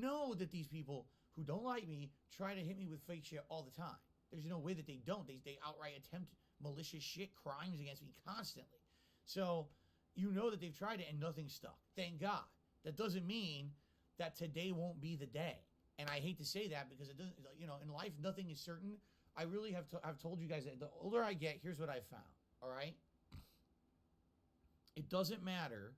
know that these people who don't like me try to hit me with fake shit all the time. There's no way that they don't. They outright attempt malicious shit, crimes against me constantly. So you know that they've tried it and nothing stuck. Thank God. That doesn't mean that today won't be the day. And I hate to say that because it doesn't, in life, nothing is certain. I really I've told you guys that the older I get, here's what I found. All right. It doesn't matter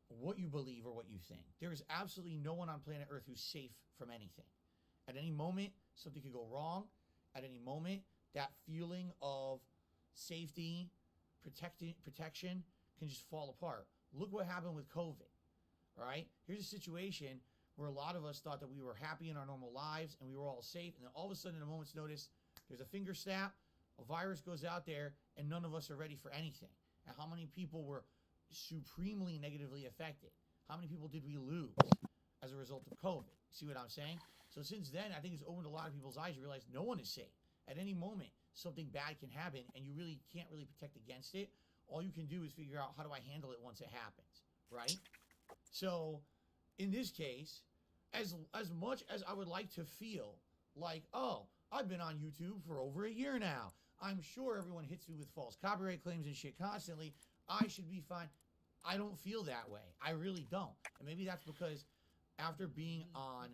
what you believe or what you think. There is absolutely no one on planet Earth who's safe from anything. At any moment, something could go wrong. At any moment, that feeling of safety, protection can just fall apart. Look what happened with COVID. All right? Here's a situation where a lot of us thought that we were happy in our normal lives and we were all safe. And then all of a sudden, in a moment's notice, there's a finger snap, a virus goes out there, and none of us are ready for anything. And how many people were supremely negatively affected? How many people did we lose as a result of COVID? See what I'm saying? So since then, I think it's opened a lot of people's eyes to realize no one is safe. At any moment, something bad can happen, and you really can't really protect against it. All you can do is figure out, how do I handle it once it happens, right? So in this case, as much as I would like to feel like, oh, I've been on YouTube for over a year now, I'm sure everyone hits me with false copyright claims and shit constantly, I should be fine. I don't feel that way. I really don't. And maybe that's because after being on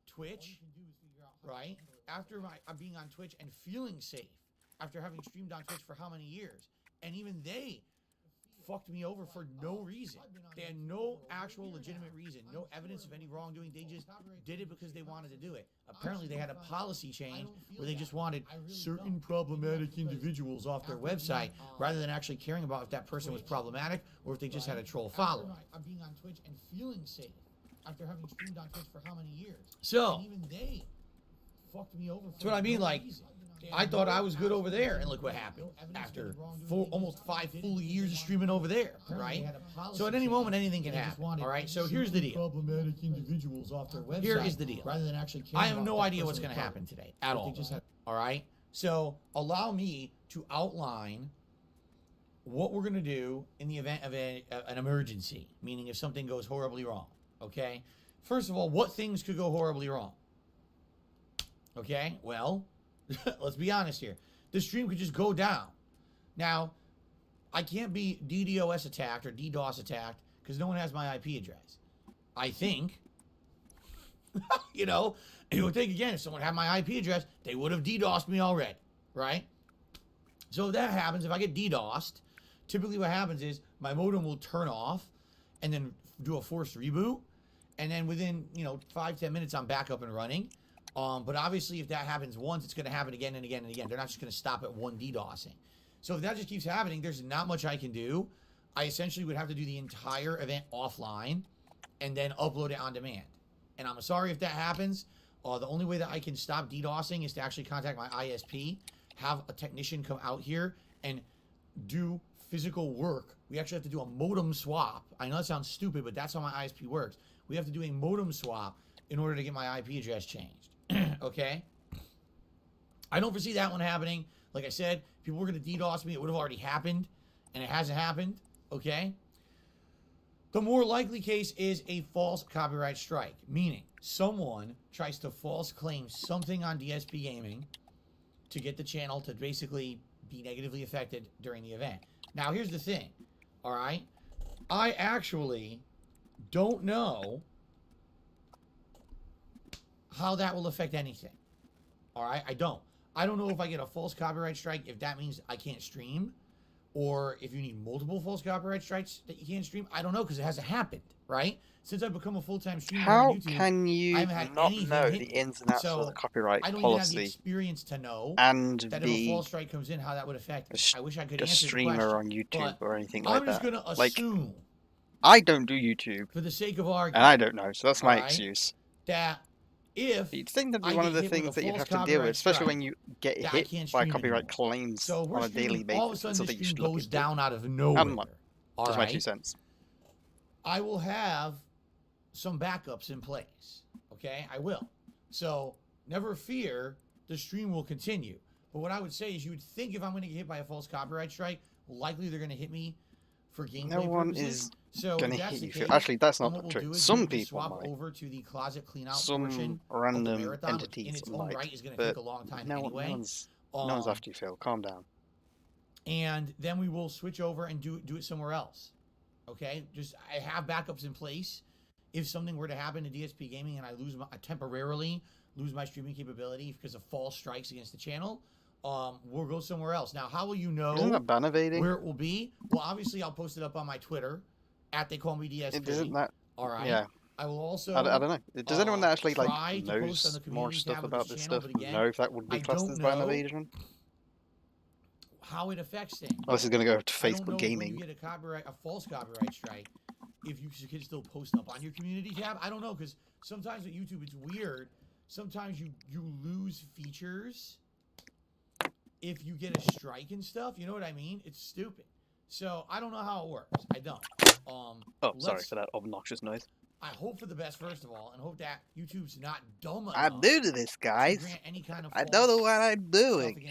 Twitch, right? After being on Twitch and feeling safe, after having streamed on Twitch for how many years, and even they fucked me over for no reason. They had no actual legitimate reason, no evidence of any wrongdoing. They just did it because they wanted to do it. Apparently, they had a policy change where they just wanted certain problematic individuals off their website rather than actually caring about if that person was problematic or if they just had a troll follower. I'm being on Twitch and feeling safe after having streamed on Twitch for how many years? So, and even they fucked me over. That's what I mean. Like, I thought I was good over there, and look what happened after almost 5 full years of streaming over there, right? So at any moment, anything can happen. All right. So here's the deal. Problematic individuals off their website. Here is the deal. Rather than actually, I have no idea what's going to happen today at all. All right. So allow me to outline what we're going to do in the event of an emergency, meaning if something goes horribly wrong. Okay. First of all, what things could go horribly wrong? Okay. Well, let's be honest here. The stream could just go down. Now, I can't be DDoS attacked or DDoS attacked because no one has my IP address. I think, it would think again, if someone had my IP address, they would have DDoSed me already, right? So if that happens, if I get DDoSed, typically what happens is my modem will turn off and then do a forced reboot. And then within, 5-10 minutes, I'm back up and running. But obviously, if that happens once, it's going to happen again and again and again. They're not just going to stop at one DDoSing. So if that just keeps happening, there's not much I can do. I essentially would have to do the entire event offline and then upload it on demand. And I'm sorry if that happens. The only way that I can stop DDoSing is to actually contact my ISP, have a technician come out here and do physical work. We actually have to do a modem swap. I know that sounds stupid, but that's how my ISP works. We have to do a modem swap in order to get my IP address changed. Okay? I don't foresee that one happening. Like I said, if people were going to DDoS me, it would have already happened, and it hasn't happened. Okay? The more likely case is a false copyright strike, meaning someone tries to false claim something on DSP Gaming to get the channel to basically be negatively affected during the event. Now, here's the thing. All right? I actually don't know how that will affect anything. All right? I don't know if I get a false copyright strike, if that means I can't stream, or if you need multiple false copyright strikes that you can't stream. I don't know, because it hasn't happened, right? Since I've become a full-time streamer on YouTube, can you not know the ins and outs of the copyright I don't policy? even have the experience to know and that if a false strike comes in, how that would affect me. I wish I could a answer the streamer question, on YouTube or anything like I'm just that. going to assume, I don't do YouTube, for the sake of argument, and I don't know, so that's my right, excuse. that if You'd think that'd be I one of get the hit with things a that you'd false have to deal with, copyright especially strike, when you get that I hit can't by stream copyright anymore. claims So we're on a daily streaming, all of a basis. sudden So the that you stream should look goes into. down out of nowhere. All Does my right? 2 cents. I will have some backups in place. Okay? I will. So never fear, the stream will continue. But what I would say is you would think if I'm going to get hit by a false copyright strike, likely they're going to hit me for gameplay No one purposes. is So Gonna if that's hit the you. case, Actually, that's then not what we'll true. do is Some we'll just people swap might. over to the closet clean out Some portion of the random marathon, which in entities its own might. right is going to But take a long time no, anyway. no one's after you, Phil. Calm down. And then we will switch over and do it somewhere else. Okay, just I have backups in place. If something were to happen to DSP Gaming and I temporarily lose my streaming capability because of false strikes against the channel, we'll go somewhere else. Now, how will you know Isn't that ban evading? where it will be? Well, obviously, I'll post it up on my Twitter at They Call Me DSP. Isn't that? All right. Yeah. I will also. I don't know. Does anyone that actually like knows more community stuff tab of about this this channel, stuff but again, know if that would be I classed don't as ban know evasion? how it affects things. Oh, this is gonna go to I don't know Facebook Gaming. if when you get a false copyright strike, if you can still post up on your community tab. I don't know, because sometimes with YouTube it's weird. Sometimes you lose features if you get a strike and stuff. You know what I mean? It's stupid. So I don't know how it works. I don't. Oh, sorry for that obnoxious noise. I hope for the best, first of all, and hope that YouTube's not dumb enough. I'm new to this, guys. To grant any kind of I don't know what I'm doing.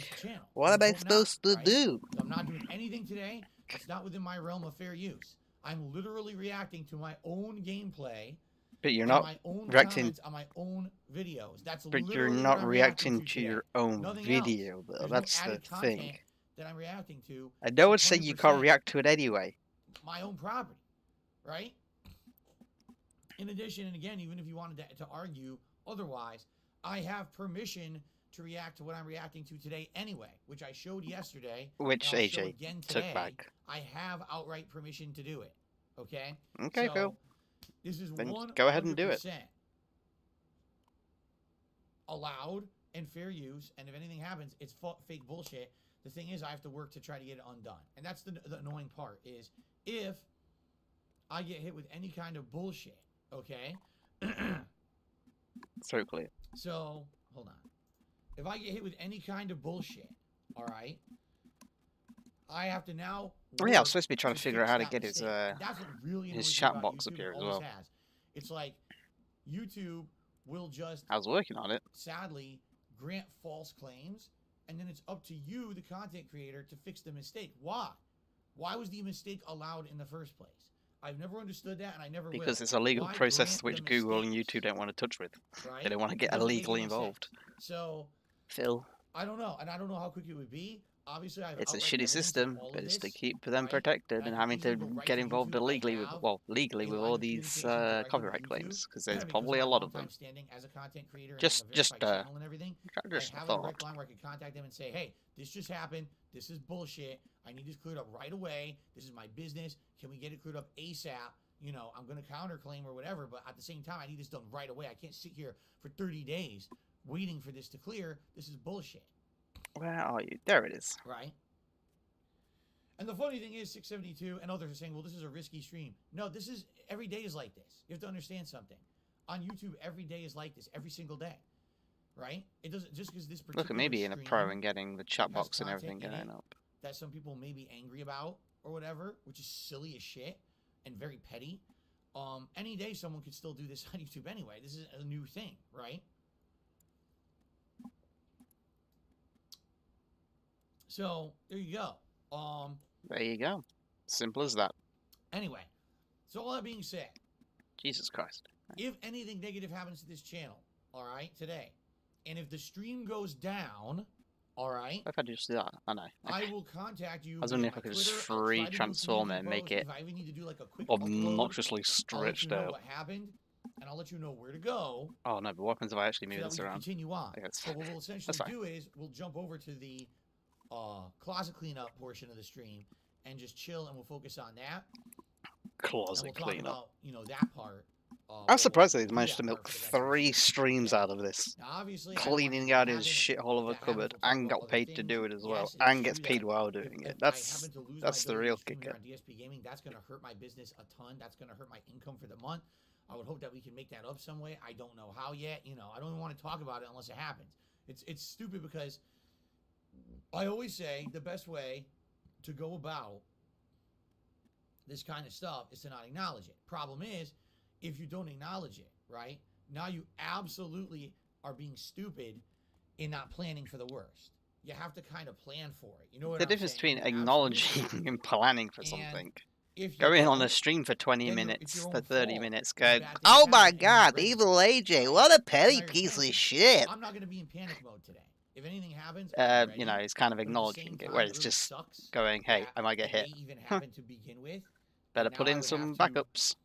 What am I supposed to do? So I'm not doing anything today. It's not within my realm of fair use. I'm literally reacting to my own gameplay. But you're not my own reacting on my own videos. That's but literally you're not what I'm reacting to today. your own Nothing video, else. though. There's That's no the added content thing. that I'm reacting to. I know it's saying you can't react to it anyway. My own property, right? In addition, and again, even if you wanted to argue otherwise, I have permission to react to what I'm reacting to today anyway, which I showed yesterday. Which AJ took back. I have outright permission to do it. Okay? Okay, so, Phil. This is then go ahead and do it. Allowed and fair use, and if anything happens, it's fake bullshit. The thing is, I have to work to try to get it undone. And that's the annoying part, is if I get hit with any kind of bullshit, okay? So clear. So, hold on. If I get hit with any kind of bullshit, all right, I have to now. Oh yeah, I was supposed to be trying to figure out how to get his really his chat box up here as well. It's like YouTube will just. I was working on it. Sadly, grant false claims, and then it's up to you, the content creator, to fix the mistake. Why? Why was the mistake allowed in the first place? I've never understood that, and I never will. Because it's a legal process which Google and YouTube don't want to touch with. Right? They don't want to get illegally involved. So, Phil. I don't know, and I don't know how quick it would be. Obviously, it's a shitty system, but it's to keep them protected and having to get involved illegally with, legally with all these copyright claims, because there's probably a lot of them. As a content creator, just I have thought. a direct line where I can contact them and say, hey, this just happened. This is bullshit. I need this cleared up right away. This is my business. Can we get it cleared up ASAP? You know, I'm going to counterclaim or whatever, but at the same time, I need this done right away. I can't sit here for 30 days waiting for this to clear. This is bullshit. Where are you? There it is. Right. And the funny thing is, 672 and others are saying, well, this is a risky stream. No, this is, every day is like this. You have to understand something. On YouTube, every day is like this, every single day. Right? It doesn't, just because this particular look at me being a pro and getting the chat box and everything going up. That some people may be angry about or whatever, which is silly as shit and very petty. Any day someone could still do this on YouTube anyway. This is a new thing, right? So there you go. There you go. Simple as that. Anyway, so all that being said, Jesus Christ. If anything negative happens to this channel, all right, today, and if the stream goes down, all right, if I just do that, I know. I will contact you. I was wondering if I could just free transform it and make it obnoxiously stretched out. What happened, and I'll let you know where to go. Oh no, but what happens if I actually move this around? Continue on. So what we'll essentially do is we'll jump over to the closet cleanup portion of the stream and just chill, and we'll focus on that. Closet cleanup. About, you know, that part. I'm surprised that he's managed to milk 3 streams out of this. Now, obviously, cleaning out his shithole of a cupboard and got paid to do it as well, and gets paid while doing it. That's the real kicker. On DSP Gaming, that's going to hurt my business a ton. That's going to hurt my income for the month. I would hope that we can make that up some way. I don't know how yet. You know, I don't even want to talk about it unless it happens. It's stupid because I always say the best way to go about this kind of stuff is to not acknowledge it. Problem is, if you don't acknowledge it, right, now you absolutely are being stupid in not planning for the worst. You have to kind of plan for it. You know what the difference between acknowledging and planning for something. If you Go in on a don't, stream for 20 then it's minutes, your for own 30 fault minutes, when go, bad things oh my happen and you god, regret it. evil AJ, Right? what a It's petty not your piece of intention. shit. I'm not going to be in panic mode today. If anything happens, I'm You know, ready. it's kind of But at the acknowledging same it, time, where it it's really just sucks going, hey, that I might get it hit. may even happen to begin with. Better And put now I in would some have to backups.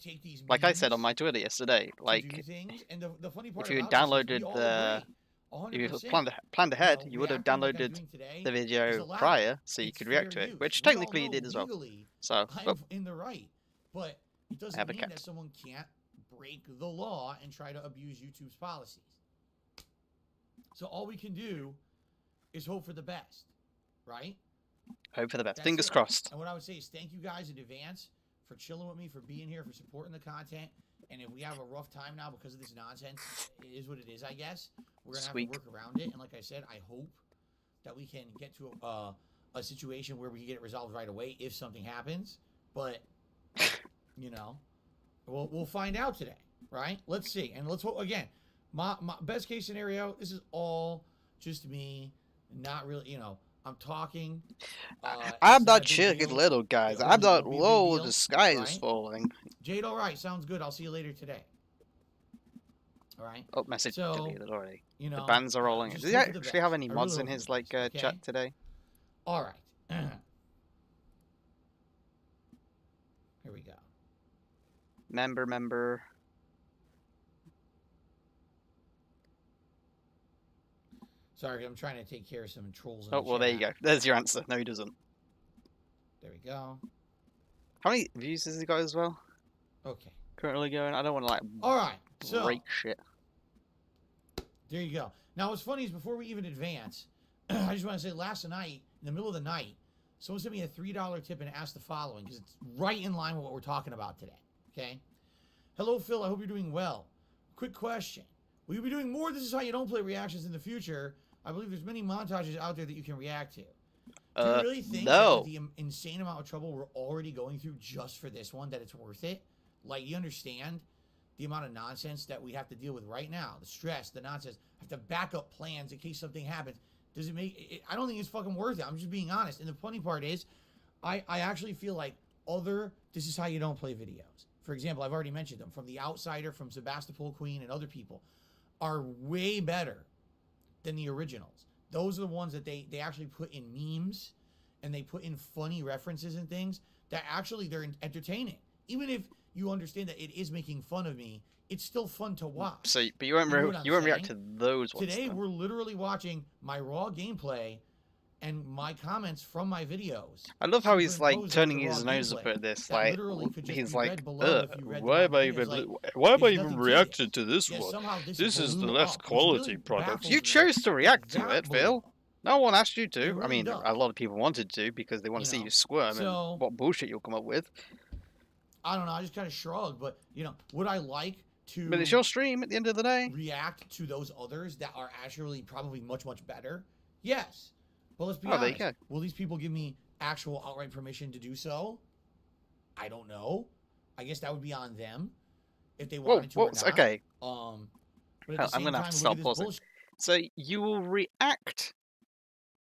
take these Like I said on means my Twitter yesterday, to do like, things. And the funny part if you had about this is we downloaded all the, agree, if you 100%. planned ahead, you would have Reacting like I'm downloaded doing today the is video allowed. prior, so you It's could fair react to it, use. which We all technically you know did as well. legally So, I'm in the right, but it doesn't have a mean cat. that someone can't break the law and try to abuse YouTube's policies. So all we can do is hope for the best, right? Hope for the best. That's Fingers it. crossed. And what I would say is thank you guys in advance for chilling with me, for being here, for supporting the content. And if we have a rough time now because of this nonsense, it is what it is, I guess. We're going to have to work around it. And like I said, I hope that we can get to a situation where we can get it resolved right away if something happens. But, you know, we'll find out today, right? Let's see. And let's hope, again, my best case scenario, this is all just me, not really, you know, I'm talking. I'm not chicken little, guys. I'm not low, the sky is falling. Jade, all right, sounds good. I'll see you later today. All right. Oh, message so, deleted already. You know, the bands are rolling. Does he actually have any mods really in his like chat today? All right. Here we go. Member. Sorry, I'm trying to take care of some trolls. Oh, well, there you go. There's your answer. No, he doesn't. There we go. How many views has he got as well? Okay. Currently going. I don't want to like. All right. Break shit. There you go. Now, what's funny is before we even advance, I just want to say last night, in the middle of the night, someone sent me a $3 tip and asked the following because it's right in line with what we're talking about today. Okay. Hello, Phil. I hope you're doing well. Quick question. Will you be doing more This Is How You Don't Play reactions in the future? I believe there's many montages out there that you can react to. Do you really think that with the insane amount of trouble we're already going through just for this one, that it's worth it? Like, you understand the amount of nonsense that we have to deal with right now, the stress, the nonsense, have to back up plans in case something happens. Does it make it? I don't think it's fucking worth it. I'm just being honest. And the funny part is, I actually feel like other This Is How You Don't Play videos, for example, I've already mentioned them, from The Outsider, from Sebastopol Queen, and other people, are way better than the originals. Those are the ones that they actually put in memes and they put in funny references and things that actually they're entertaining. Even if you understand that it is making fun of me, it's still fun to watch. So, but you won't react to those ones. Today we're literally watching my raw gameplay and my comments from my videos. I love how he's like turning his nose up at this. Like he's like, why am I even reacting to this one? This is the less quality product. You chose to react to it, Phil. No one asked you to. I mean, a lot of people wanted to because they want to see you squirm and what bullshit you'll come up with. I don't know. I just kind of shrugged, but you know, would I like to? But it's your stream at the end of the day. React to those others that are actually probably much better. Yes. Well, let's be honest. Will these people give me actual outright permission to do so? I don't know. I guess that would be on them if they wanted to or not. Okay. But at the same I'm gonna have to stop pausing. So you will react.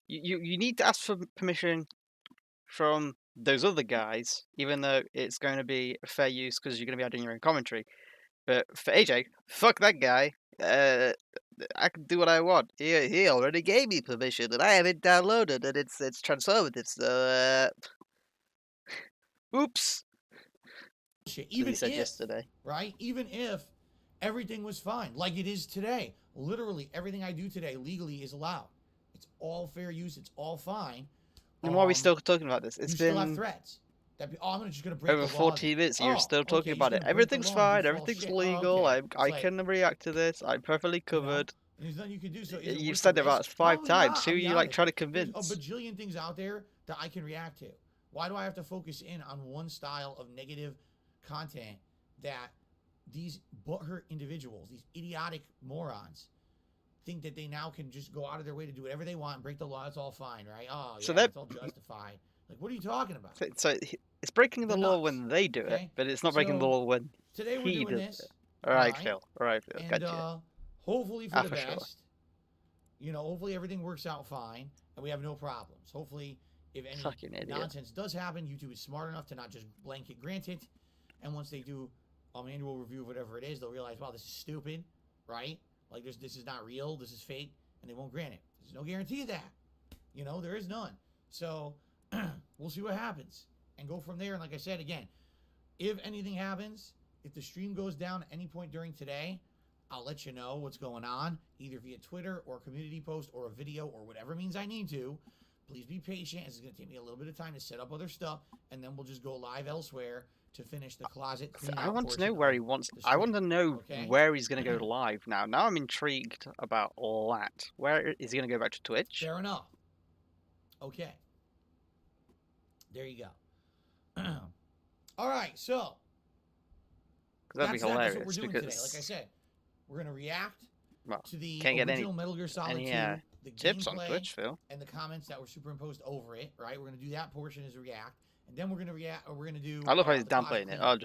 You need to ask for permission from those other guys, even though it's going to be a fair use because you're going to be adding your own commentary. But for AJ, fuck that guy. I can do what I want. He already gave me permission, and I have it downloaded, and it's transformative. So, oops. Even if, yesterday, right? Even if everything was fine, like it is today, literally everything I do today legally is allowed. It's all fair use. It's all fine. And why are we still talking about this? It's been still have threats. I'm just gonna break over 14 minutes. You're still talking about it. Everything's fine. Everything's legal. I can react to this. I'm perfectly covered. There's nothing you can do. So you've said it about 5 times. Who are you like trying to convince? There's a bajillion things out there that I can react to. Why do I have to focus in on one style of negative content that these butthurt individuals, these idiotic morons, think that they now can just go out of their way to do whatever they want and break the law? It's all fine, right? Oh, yeah, so it's all justified. Like, what are you talking about? So it's breaking the law when they do it, but it's not breaking the law when today we're doing this. All right, Phil. All right, Phil. And gotcha. Hopefully for the best. You know, hopefully everything works out fine and we have no problems. Hopefully if any Fucking idiot. nonsense does happen, YouTube is smart enough to not just blanket grant it. And once they do a manual review of whatever it is, they'll realize, wow, this is stupid, right? Like, this is not real, this is fake, and they won't grant it. There's no guarantee of that. You know, there is none. So, we'll see what happens and go from there. And like I said, again, if anything happens, if the stream goes down at any point during today, I'll let you know what's going on, either via Twitter or a community post or a video or whatever means I need to. Please be patient. It's going to take me a little bit of time to set up other stuff, and then we'll just go live elsewhere to finish the closet clean out. I want to know where he wants. I want to know where he's going to go live now. Now I'm intrigued about all that. Where is he going to go back to Twitch? Fair enough. Okay. There you go. All right, so that'd be hilarious. That's what we're doing today. Like I said, we're going to react to the original Metal Gear Solid 2, the tips on gameplay, Twitch, Phil, and the comments that were superimposed over it. Right, we're going to do that portion as a react, and then we're going to react. Or we're going to do. I love how he's downplaying it. Now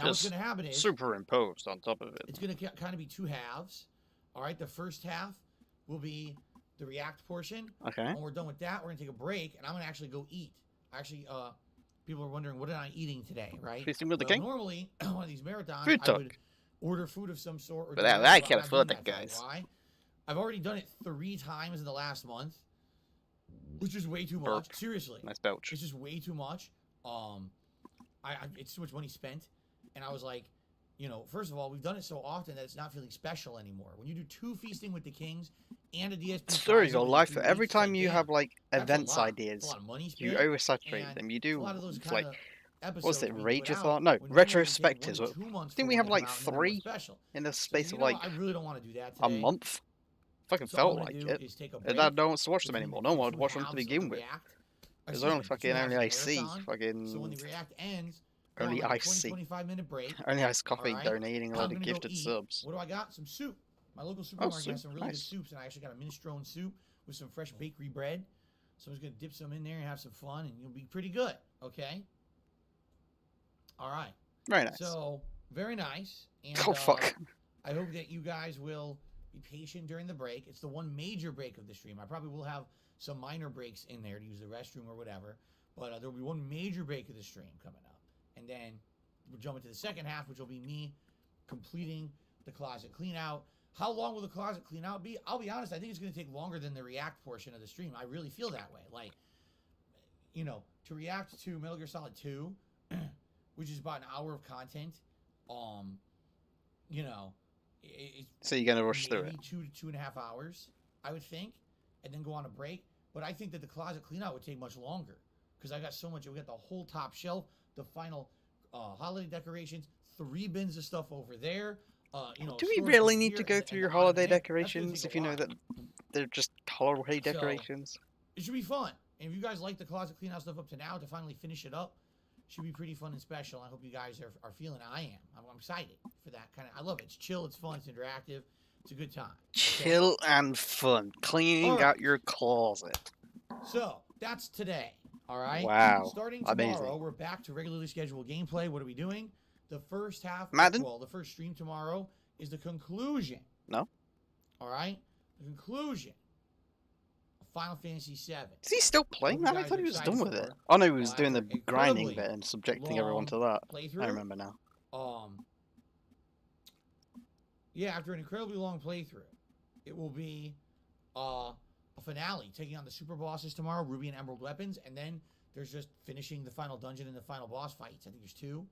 what's going to happen is superimposed on top of it. It's going to kind of be two halves. All right, the first half will be the react portion. Okay. When we're done with that, we're going to take a break, and I'm going to actually go eat. Actually, people are wondering, what am I eating today, right? Feasting with the king? Normally, one of these marathons, Food I talk. would order food of some sort. Or But I can't afford that, guys. Why? I've already done it 3 times in the last month, which is way too much. Seriously. Nice belch. It's just way too much. It's too much money spent. And I was like, you know, first of all, we've done it so often that it's not feeling special anymore. When you do 2 Feasting with the Kings and a DSP, Story your life. Every time you have like events ideas, you oversaturate them. You do like, what's it, Rage-athon? No, retrospectives. I think we have like 3 in the space of like I really don't want to do that a month. Fucking felt like it. And no one wants to watch them anymore. No one would watch them to begin with. There's only IC. Fucking so when the react ends, only IC. 25-minute break. Only Ice Coffee donating a lot of gifted subs. What do I got? Some soup. My local supermarket has some really good soups, and I actually got a minestrone soup with some fresh bakery bread. So I'm just gonna dip some in there and have some fun, and you'll be pretty good. Okay. All right. Very nice. So very nice. And, oh fuck. I hope that you guys will be patient during the break. It's the one major break of the stream. I probably will have some minor breaks in there to use the restroom or whatever, but there will be one major break of the stream coming up, and then we'll jump into the second half, which will be me completing the closet clean out. How long will the closet clean out be? I'll be honest, I think it's going to take longer than the react portion of the stream. I really feel that way. Like, you know, to react to Metal Gear Solid 2, which is about an hour of content, you know, so you're going to rush through it? 2 to 2.5 hours, I would think, and then go on a break. But I think that the closet clean out would take much longer because I got so much. We got the whole top shelf, the final holiday decorations, 3 bins of stuff over there. You know, do we really need to go through your holiday decorations if you know that they're just holiday decorations? So, it should be fun. And if you guys like the closet clean out stuff up to now, to finally finish it up, should be pretty fun and special. I hope you guys are feeling it. I am. I'm excited for that kind of. I love it. It's chill. It's fun. It's interactive. It's a good time. Chill and fun. Cleaning out your closet. So that's today. All right. Wow. Starting tomorrow, we're back to regularly scheduled gameplay. What are we doing? The first half. Madden? Well, the first stream tomorrow is the conclusion. No. All right. The conclusion. Final Fantasy VII. Is he still playing that? I thought he was done with it. Oh no, he was doing the grinding bit and subjecting everyone to that. Playthrough. I remember now. Yeah, after an incredibly long playthrough, it will be a finale, taking on the super bosses tomorrow, Ruby and Emerald weapons, and then there's just finishing the final dungeon and the final boss fights. I think there's 2,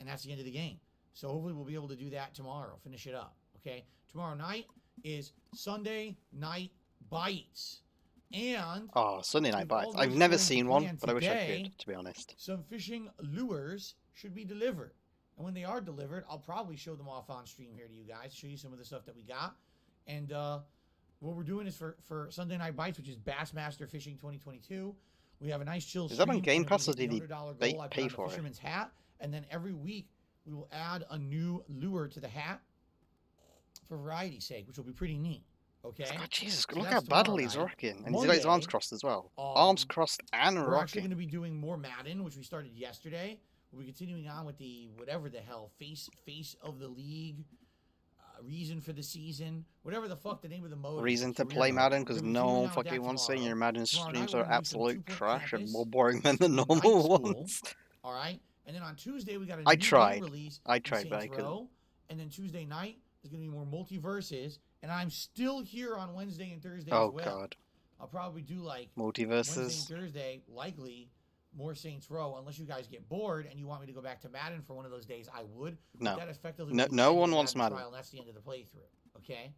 and that's the end of the game. So hopefully we'll be able to do that tomorrow, finish it up. Okay, tomorrow night is Sunday Night Bites. And Sunday Night Bites. I've never seen one, but I wish I could, to be honest. Some fishing lures should be delivered. And when they are delivered, I'll probably show them off on stream here to you guys, show you some of the stuff that we got. And what we're doing is for Sunday Night Bites, which is Bassmaster Fishing 2022, we have a nice chill stream. Is that on Game Pass or did he pay for it? Fisherman's hat. And then every week, we will add a new lure to the hat for variety's sake, which will be pretty neat. Okay. Oh, Jesus, so look how badly he's rocking. And he's got his arms crossed as well. Arms crossed and rocking. We're actually going to be doing more Madden, which we started yesterday. We'll be continuing on with the whatever the hell face of the league reason for the season, whatever the fuck the name of the mode Reason is. to Career play mode. Madden We're because gonna be no teaming one out with that fucking wants to say your tomorrow. Madden Tomorrow streams night, we're are gonna do some absolute two-point trash and campus. more boring than It's the gonna be night normal school. ones. All right, and then on Tuesday we got a I new game tried. release I in tried, but Saints I couldn't. Row, and then Tuesday night is gonna be more multiverses, and I'm still here on Wednesday and Thursday as Oh well. god. I'll probably do like Wednesday and Multiverses. Thursday, likely more Saints Row, unless you guys get bored and you want me to go back to Madden for one of those days. I would. No. But that effectively No, would be no the end one of the wants Madden Madden. trial, and that's the end of the playthrough. Okay.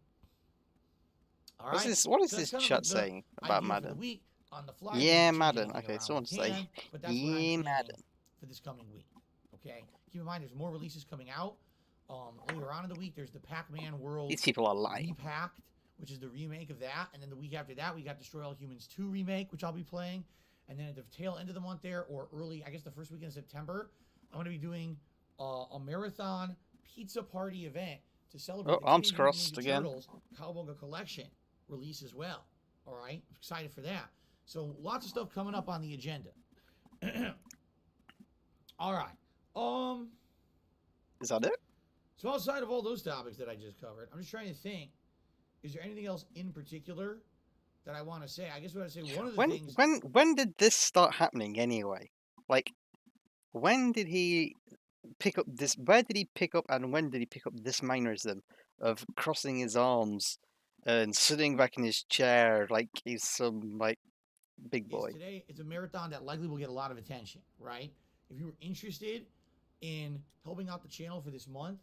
All What's right. this? What is So this that's kind chat of the saying about idea for the Madden? week. On the fly, Yeah, we can change Madden. anything Okay, around, someone we say, can, but that's what I'm yeah, planning Madden. for this coming week. Okay. Keep in mind, there's more releases coming out. Later on in the week, there's the Pac-Man World These people are lying. Repacked, which is the remake of that, and then the week after that, we got Destroy All Humans 2 remake, which I'll be playing, and then at the tail end of the month there, or early, I guess the first weekend of September, I'm going to be doing a marathon pizza party event to celebrate the arms Teenage Mutant crossed Ninja again. Turtles Cowabunga Collection release as well. All right, I'm excited for that. So lots of stuff coming up on the agenda. All right. Is that it? So outside of all those topics that I just covered, I'm just trying to think, is there anything else in particular that I want to say? I guess what I'd say, one of the things... When did this start happening anyway? Like, when did he pick up this... Where did he pick up and when did he pick up this mannerism of crossing his arms and sitting back in his chair like he's some, like, big boy? Yes, today it's a marathon that likely will get a lot of attention, right? If you were interested in helping out the channel for this month,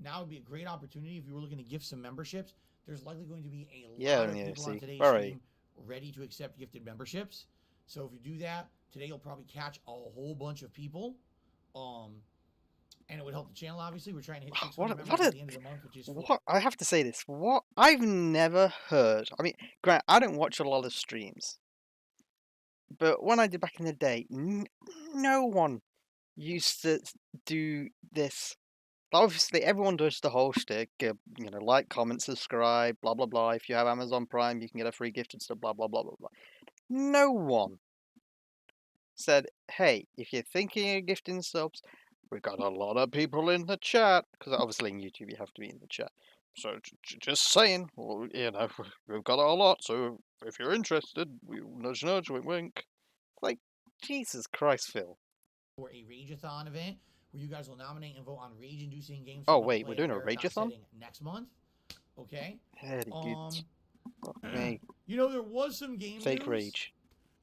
now would be a great opportunity. If you were looking to gift some memberships, there's likely going to be a lot of people on today's stream ready to accept gifted memberships. So if you do that, today you'll probably catch a whole bunch of people. And it would help the channel, obviously. We're trying to hit 600 members at the end of the month, which is... I have to say this. What I've never heard... I mean, Grant, I don't watch a lot of streams. But when I did back in the day, no one used to do this. Obviously, everyone does the whole shtick, like, comment, subscribe, blah, blah, blah. If you have Amazon Prime, you can get a free gift and stuff, blah, blah, blah, blah, blah. No one said, hey, if you're thinking of gifting subs, we've got a lot of people in the chat. Because obviously in YouTube, you have to be in the chat. So just saying, well, we've got a lot. So if you're interested, nudge, nudge, wink, wink. Like, Jesus Christ, Phil. For a Rage-a-thon event, where you guys will nominate and vote on rage-inducing games. Oh wait, we're doing a Rage-a-thon next month. Okay. Me. You know, there was some game Fake news, rage.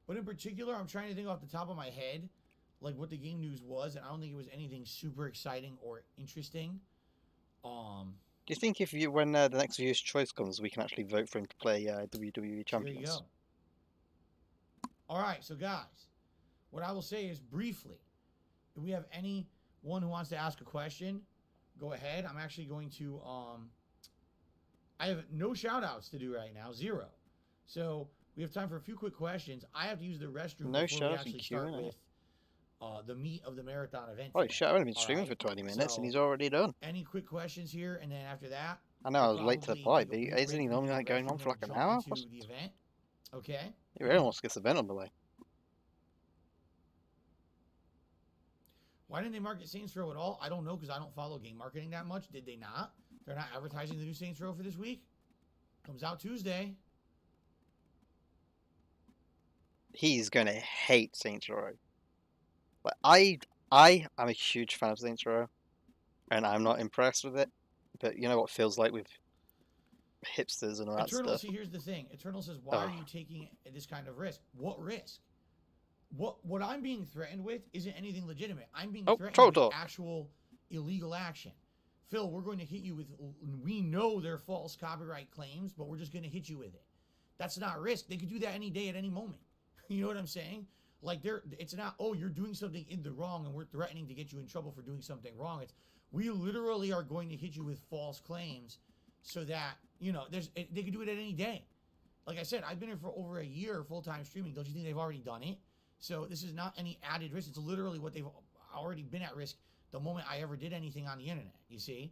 but in particular, I'm trying to think off the top of my head, like what the game news was, and I don't think it was anything super exciting or interesting. Do you think when the next Viewer's Choice comes, we can actually vote for him to play WWE Champions? There you go. All right, so guys, what I will say is briefly, if we have anyone who wants to ask a question, go ahead. I'm actually going to, I have no shout outs to do right now, 0. So we have time for a few quick questions. I have to use the restroom before we actually start with the meat of the marathon event. Oh, shit, I've only been streaming for 20 minutes and he's already done. Any quick questions here, and then after that... I know, I was late to the party, but isn't he normally like going on for like an hour? The event. Okay. He really wants to get this event on the way. Why didn't they market Saints Row at all? I don't know, because I don't follow game marketing that much. Did they not? They're not advertising the new Saints Row for this week? Comes out Tuesday. He's going to hate Saints Row. But I am a huge fan of Saints Row, and I'm not impressed with it. But you know what it feels like with hipsters and all that Eternal, stuff. see, here's the thing. Eternal says, why are you taking this kind of risk? What risk? What I'm being threatened with isn't anything legitimate. I'm being threatened with actual illegal action. Phil, we're going to hit you with, we know they're false copyright claims, but we're just going to hit you with it. That's not risk. They could do that any day at any moment. You know what I'm saying? Like, it's not, oh, you're doing something in the wrong and we're threatening to get you in trouble for doing something wrong. It's, we literally are going to hit you with false claims so that, they could do it at any day. Like I said, I've been here for over a year full-time streaming. Don't you think they've already done it? So this is not any added risk. It's literally what they've already been at risk the moment I ever did anything on the internet, you see?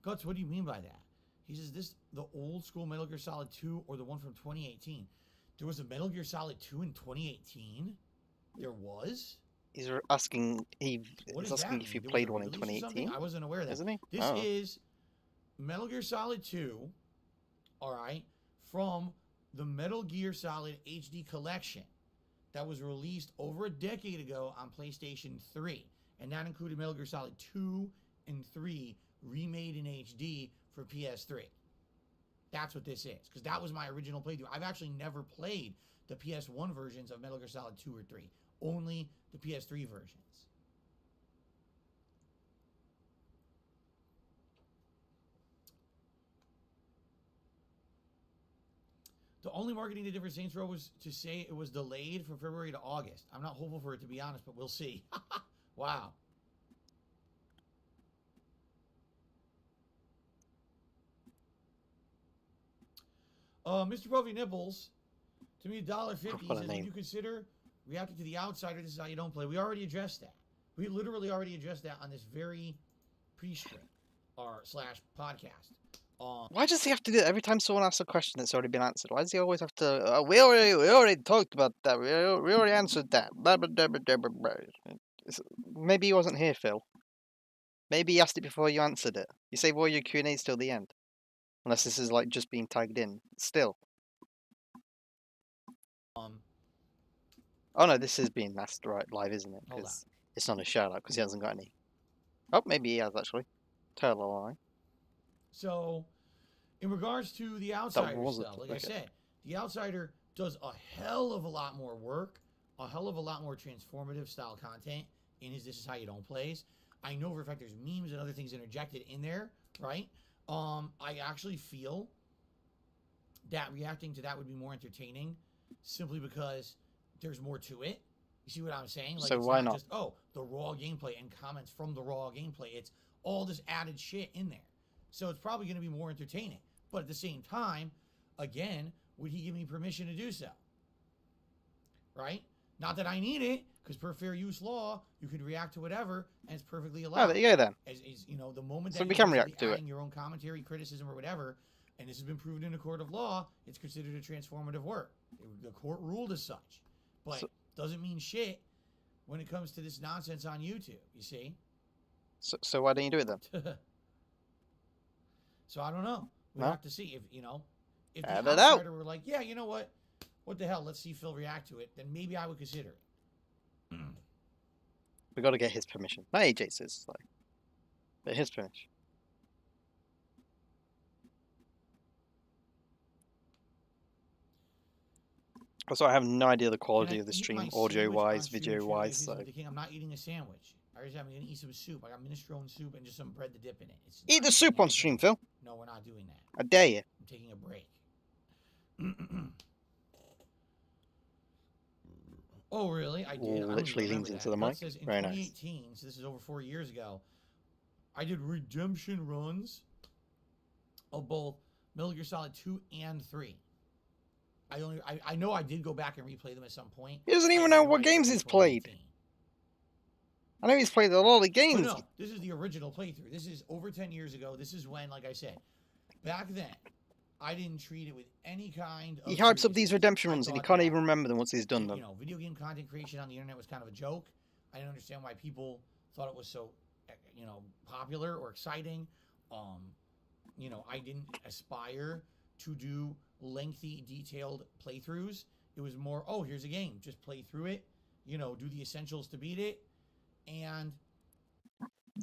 Guts, what do you mean by that? He says, this the old school Metal Gear Solid 2 or the one from 2018? There was a Metal Gear Solid 2 in 2018? There was? He's asking. What He's does asking that if mean? you There was a played one in release or something? 2018, I wasn't aware of that. isn't he? This is Metal Gear Solid 2, all right, from the Metal Gear Solid HD collection that was released over a decade ago on PlayStation 3. And that included Metal Gear Solid 2 and 3 remade in HD for PS3. That's what this is, because that was my original playthrough. I've actually never played the PS1 versions of Metal Gear Solid 2 or 3, only the PS3 versions. The only marketing they did for Saints Row was to say it was delayed from February to August. I'm not hopeful for it, to be honest, but we'll see. Wow. Mr. Puffy Nipples, to me, $1.50 What a says, name. would you consider reacting to The Outsider? This is how you don't play. We already addressed that. We literally already addressed that on this very pre-stream or / podcast. Why does he have to do it every time someone asks a question that's already been answered? Why does he always have to? We already talked about that. We already answered that. Blah, blah, blah, blah, blah, blah. Maybe he wasn't here, Phil. Maybe he asked it before you answered it. You save all your Q&As till the end, unless this is like just being tagged in. Still. Oh no, this is being asked right live, isn't it? Because it's not a shout out because he hasn't got any. Oh, maybe he has actually. Tell a lie. So, in regards to The Outsider stuff, like I said, The Outsider does a hell of a lot more work, a hell of a lot more transformative style content in his This Is How You Don't plays. I know for a fact there's memes and other things interjected in there, right? I actually feel that reacting to that would be more entertaining simply because there's more to it. You see what I'm saying? Like, so it's why not not just, oh, the raw gameplay and comments from the raw gameplay. It's all this added shit in there. So it's probably going to be more entertaining. But at the same time, again, would he give me permission to do so? Right? Not that I need it, because per fair use law, you can react to whatever, and it's perfectly allowed. Oh, there you go then. As you know, the moment that so you're we can react to adding your own commentary, criticism, or whatever, and this has been proven in a court of law, it's considered a transformative work. The court ruled as such. But doesn't mean shit when it comes to this nonsense on YouTube, you see? So why don't you do it then? So I don't know. We'll have to see if, if the Have it outsider out. were like, yeah, you know what? What the hell? Let's see Phil react to it. Then maybe I would consider it. We got to get his permission. Not AJ's, like, but his permission. Also, I have no idea the quality of the stream, audio-wise, video-wise. So I'm not eating a sandwich. I'm going to eat some soup. I got minestrone soup and just some bread to dip in it. Eat the soup on stream, Phil. No, we're not doing that. I dare you. I'm taking a break. Oh, really? I did. Literally leans into the mic. Says in Very 2018, nice. so this is over 4 years ago, I did redemption runs of both Metal Gear Solid 2 and 3. I know I did go back and replay them at some point. He doesn't even know what games he's played. I know he's played a lot of games. But no, this is the original playthrough. This is over 10 years ago. This is when, like I said, back then, I didn't treat it with any kind of... He hypes up these redemption runs and he can't even remember them once he's done them. Video game content creation on the internet was kind of a joke. I didn't understand why people thought it was so, popular or exciting. I didn't aspire to do lengthy, detailed playthroughs. It was more, oh, here's a game. Just play through it. Do the essentials to beat it. And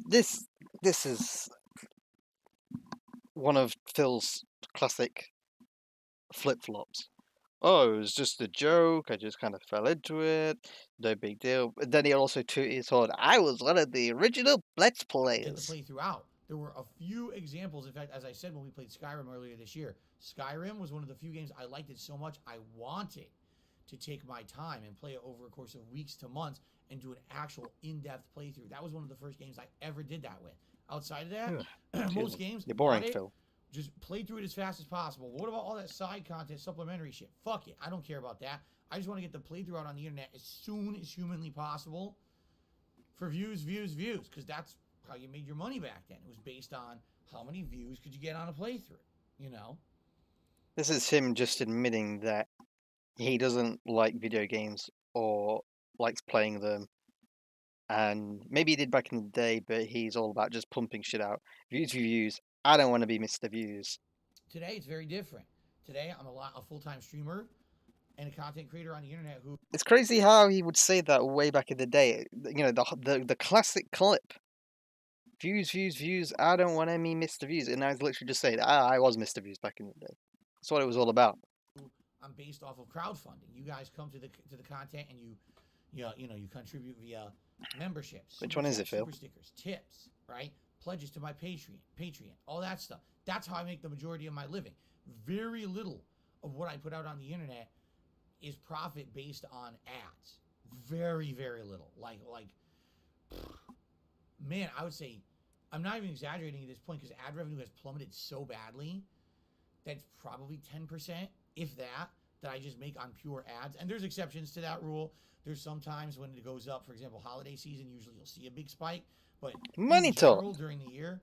this is one of Phil's classic flip-flops. Oh, it was just a joke. I just kind of fell into it. No big deal. But then he also told, I was one of the original Let's Players. Get the playthrough out. There were a few examples. In fact, as I said when we played Skyrim earlier this year, Skyrim was one of the few games I liked it so much I wanted to take my time and play it over a course of weeks to months and do an actual in-depth playthrough. That was one of the first games I ever did that with. Outside of that, most games, you're boring, Phil. Just play through it as fast as possible. What about all that side content, supplementary shit? Fuck it. I don't care about that. I just want to get the playthrough out on the internet as soon as humanly possible for views, because that's how you made your money back then. It was based on how many views could you get on a playthrough, This is him just admitting that he doesn't like video games or likes playing them, and maybe he did back in the day, but he's all about just pumping shit out. Views. I don't want to be Mr. Views. Today it's very different. Today I'm a full-time streamer and a content creator on the internet who It's crazy how he would say that way back in the day. You know, the classic clip. Views. I don't want any Mr. Views. And now he's literally just saying, I was Mr. Views back in the day. That's what it was all about. I'm based off of crowdfunding. You guys come to the content and you contribute via memberships. Which one is it, Phil? Super stickers, tips, right? Pledges to my Patreon, all that stuff. That's how I make the majority of my living. Very little of what I put out on the internet is profit based on ads. Very, very little. Like, man, I would say, I'm not even exaggerating at this point because ad revenue has plummeted so badly that's probably 10%, if that I just make on pure ads. And there's exceptions to that rule. There's sometimes when it goes up, for example, holiday season, usually you'll see a big spike. But money in talk general, during the year,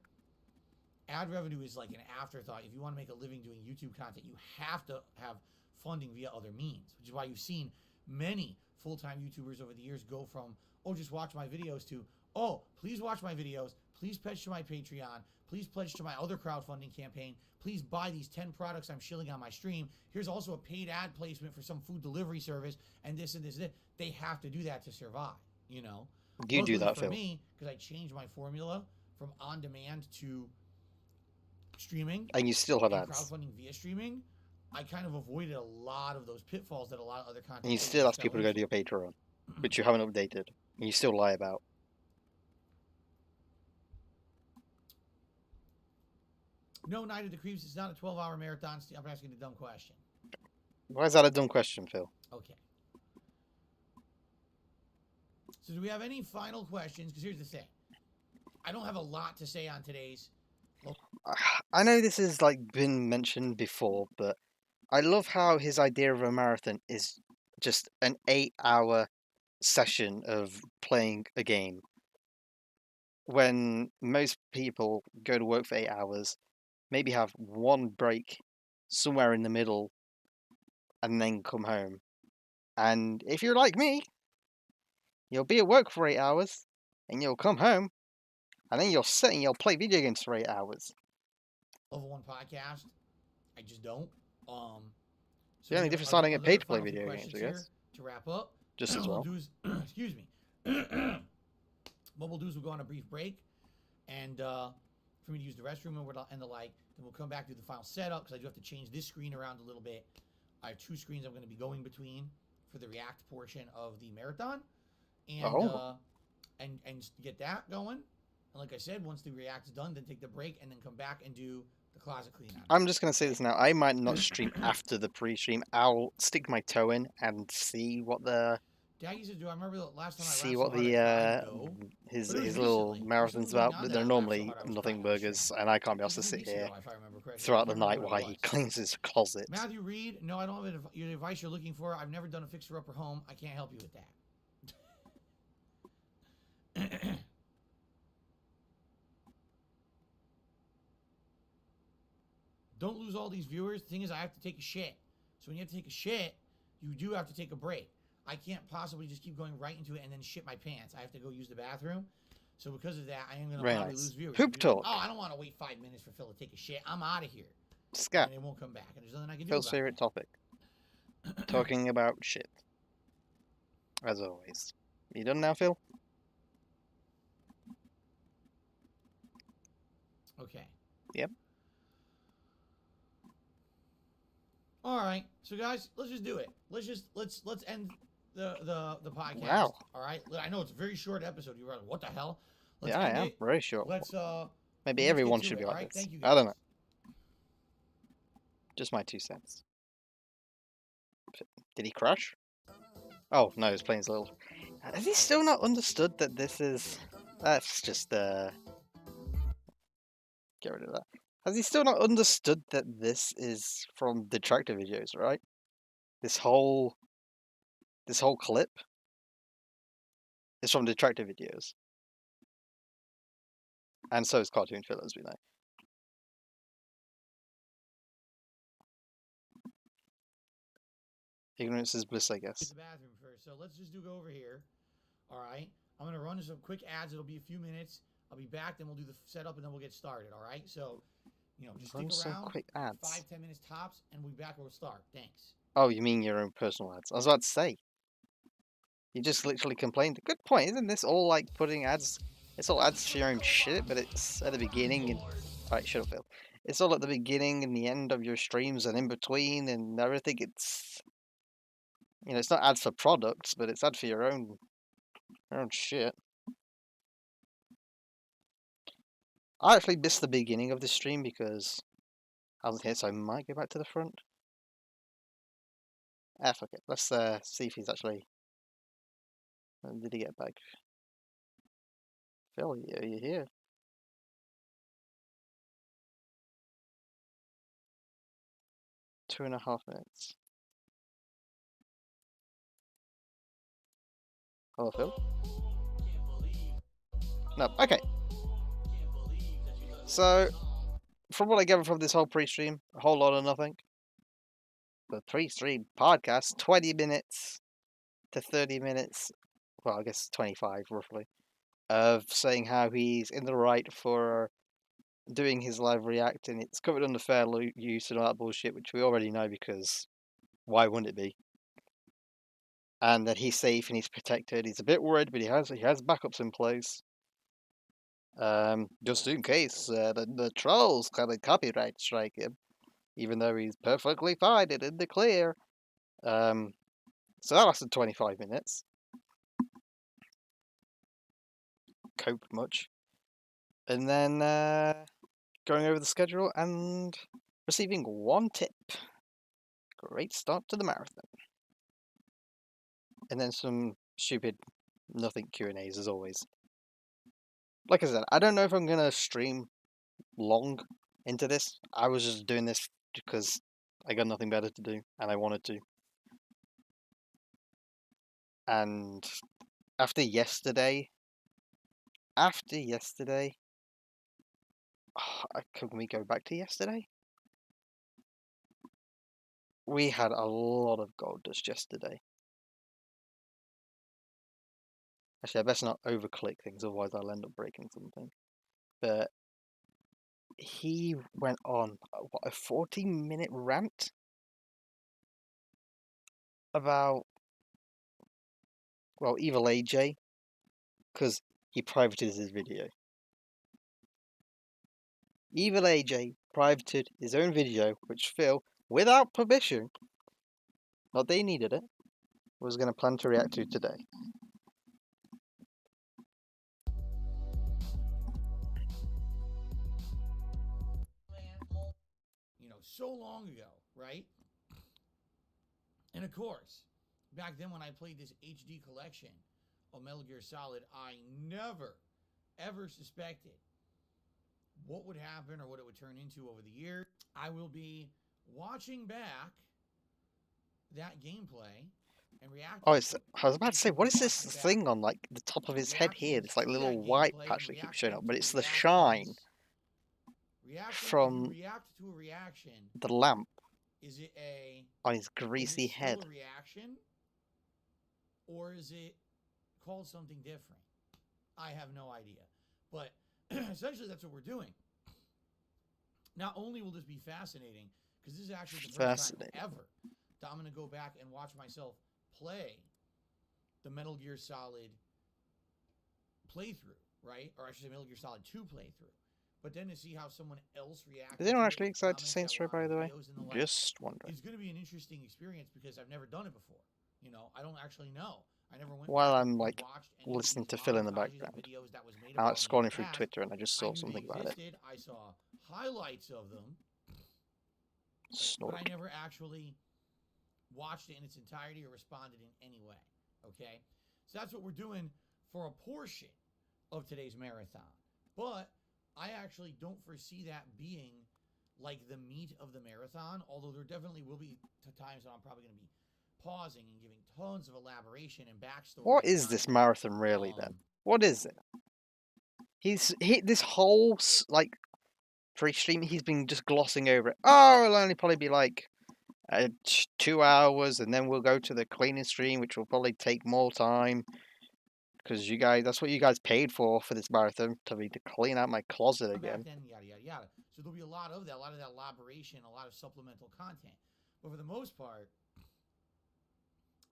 ad revenue is like an afterthought. If you want to make a living doing YouTube content, you have to have funding via other means, which is why you've seen many full-time YouTubers over the years go from, oh, just watch my videos to, oh, please watch my videos, please pledge to my Patreon, please pledge to my other crowdfunding campaign, please buy these 10 products I'm shilling on my stream. Here's also a paid ad placement for some food delivery service, and this and this and this. They have to do that to survive, you know? You do that, for Phil. me, because I changed my formula from on-demand to streaming. And you still have and ads. crowdfunding via streaming, I kind of avoided a lot of those pitfalls that a lot of other content. And you still ask people to go to your Patreon, which you haven't updated. And you still lie about. No, Night of the Creeps. It's not a 12-hour marathon. I'm asking a dumb question. Why is that a dumb question, Phil? Okay. So do we have any final questions? Because here's the thing. I don't have a lot to say on today's. I know this has been mentioned before, but I love how his idea of a marathon is just an 8-hour session of playing a game. When most people go to work for 8 hours, maybe have one break somewhere in the middle, and then come home. And if you're like me, you'll be at work for 8 hours, and you'll come home, and then you'll sit and you'll play video games for 8 hours. Level 1 podcast. I just don't. So the only difference is I don't get paid to play video games, I guess. To wrap up. Just as well. Excuse me. What we'll do is we'll go on a brief break, and for me to use the restroom and the like. Then we'll come back to the final setup because I do have to change this screen around a little bit. I have 2 screens I'm going to be going between for the React portion of the marathon, and get that going. And like I said, once the React's done, then take the break and then come back and do the closet clean out. I'm just going to say this now. I might not stream after the pre-stream. I'll stick my toe in and see what the... I used to do. I remember the last time I see what his little marathon's about, but they're normally nothing burgers, and I can't be asked to sit here throughout the night while he cleans his closet. Matthew Reed, no, I don't have the advice you're looking for. I've never done a fixer-upper home. I can't help you with that. Don't lose all these viewers. The thing is, I have to take a shit. So when you have to take a shit, you do have to take a break. I can't possibly just keep going right into it and then shit my pants. I have to go use the bathroom. So because of that, I am going to probably lose viewers. Poop talk. Oh, I don't want to wait 5 minutes for Phil to take a shit. I'm out of here. Scott. And they won't come back. And there's nothing I can do Phil's about favorite topic. Talking about shit. As always. You done now, Phil? Okay. Yep. All right. So guys, let's just do it. Let's end the podcast. Wow. All right. I know it's a very short episode. You're like, what the hell? Let's I am. Very short. Maybe let's everyone should be like right? this. Thank you, I don't know. Just my 2 cents. Did he crash? Oh no, he's playing his little. Has he still not understood that this is? That's just get rid of that. Has he still not understood that this is from detractor videos, right? This whole clip is from detractor videos. And so is Cartoon Phil, as we know. Ignorance is bliss, I guess. The bathroom first, so let's just go over here. All right. I'm gonna run some quick ads. It'll be a few minutes. I'll be back. Then we'll do the setup, and then we'll get started. All right. So, just Run stick some around. quick ads. 5-10 minutes tops, and we'll be back. We'll start. Thanks. Oh, you mean your own personal ads? I was about to say. You just literally complained. Good point. Isn't this all like putting ads? It's all ads for your own shit, but it's at the beginning and. Alright, shut up, Phil. It's all at the beginning and the end of your streams and in between and everything. It's. It's not ads for products, but it's ad for your own shit. I actually missed the beginning of this stream because I wasn't here, so I might go back to the front. Fuck it. Let's see if he's actually. When did he get back? Phil, are you here? Two and a half minutes. Hello, Phil? No, okay. So, from what I gather from this whole pre-stream, a whole lot of nothing. The pre-stream podcast, 20 minutes to 30 minutes, well, I guess 25 roughly, of saying how he's in the right for doing his live react, and it's covered under fair use and all that bullshit, which we already know because why wouldn't it be? And that he's safe and he's protected. He's a bit worried, but he has backups in place. Just in case the trolls kind of copyright strike him, even though he's perfectly fine and in the clear. So that lasted 25 minutes. Coped much. And then going over the schedule and receiving one tip. Great start to the marathon. And then some stupid nothing Q&As as always. Like I said, I don't know if I'm going to stream long into this. I was just doing this because I got nothing better to do and I wanted to. And after yesterday, can we go back to yesterday? We had a lot of gold dust yesterday. Actually, I best not overclick things, otherwise I'll end up breaking something. But he went on, a 40-minute rant about, well, Evil AJ, because he privated his video. Evil AJ privated his own video, which Phil, without permission, not they needed it, was going to plan to react to today. So long ago, right? And of course, back then when I played this HD collection of Metal Gear Solid, I never, ever suspected what would happen or what it would turn into over the years. I will be watching back that gameplay and reacting. Oh, I was about to say, what is this thing on like the top of his head here? This like little white patch that keeps showing up, but it's the shine from react to a reaction. The lamp. Is it on his greasy head? A reaction, or is it called something different? I have no idea. But essentially, that's what we're doing. Not only will this be fascinating, because this is actually the first time ever that I'm going to go back and watch myself play the Metal Gear Solid playthrough, right? Or I should say Metal Gear Solid 2 playthrough. But then to see how someone else reacts. Is anyone actually excited to Saints Row, by the way? Just wondering. It's going to be an interesting experience because I've never done it before. I don't actually know. I never went. While I'm like listening to Phil in the background, I was scrolling through Twitter and I just saw something about it. I saw highlights of them, Snork. but I never actually watched it in its entirety or responded in any way. Okay, so that's what we're doing for a portion of today's marathon. But I actually don't foresee that being like the meat of the marathon, although there definitely will be times when I'm probably going to be pausing and giving tons of elaboration and backstory. What is this marathon really then? What is it? This whole like pre-stream, he's been just glossing over it. Oh, it'll only probably be like 2 hours, and then we'll go to the cleaning stream, which will probably take more time Because you guys, that's what you guys paid for this marathon, to me to clean out my closet Back again. then, yada yada yada. So there'll be a lot of that elaboration, a lot of supplemental content. But for the most part,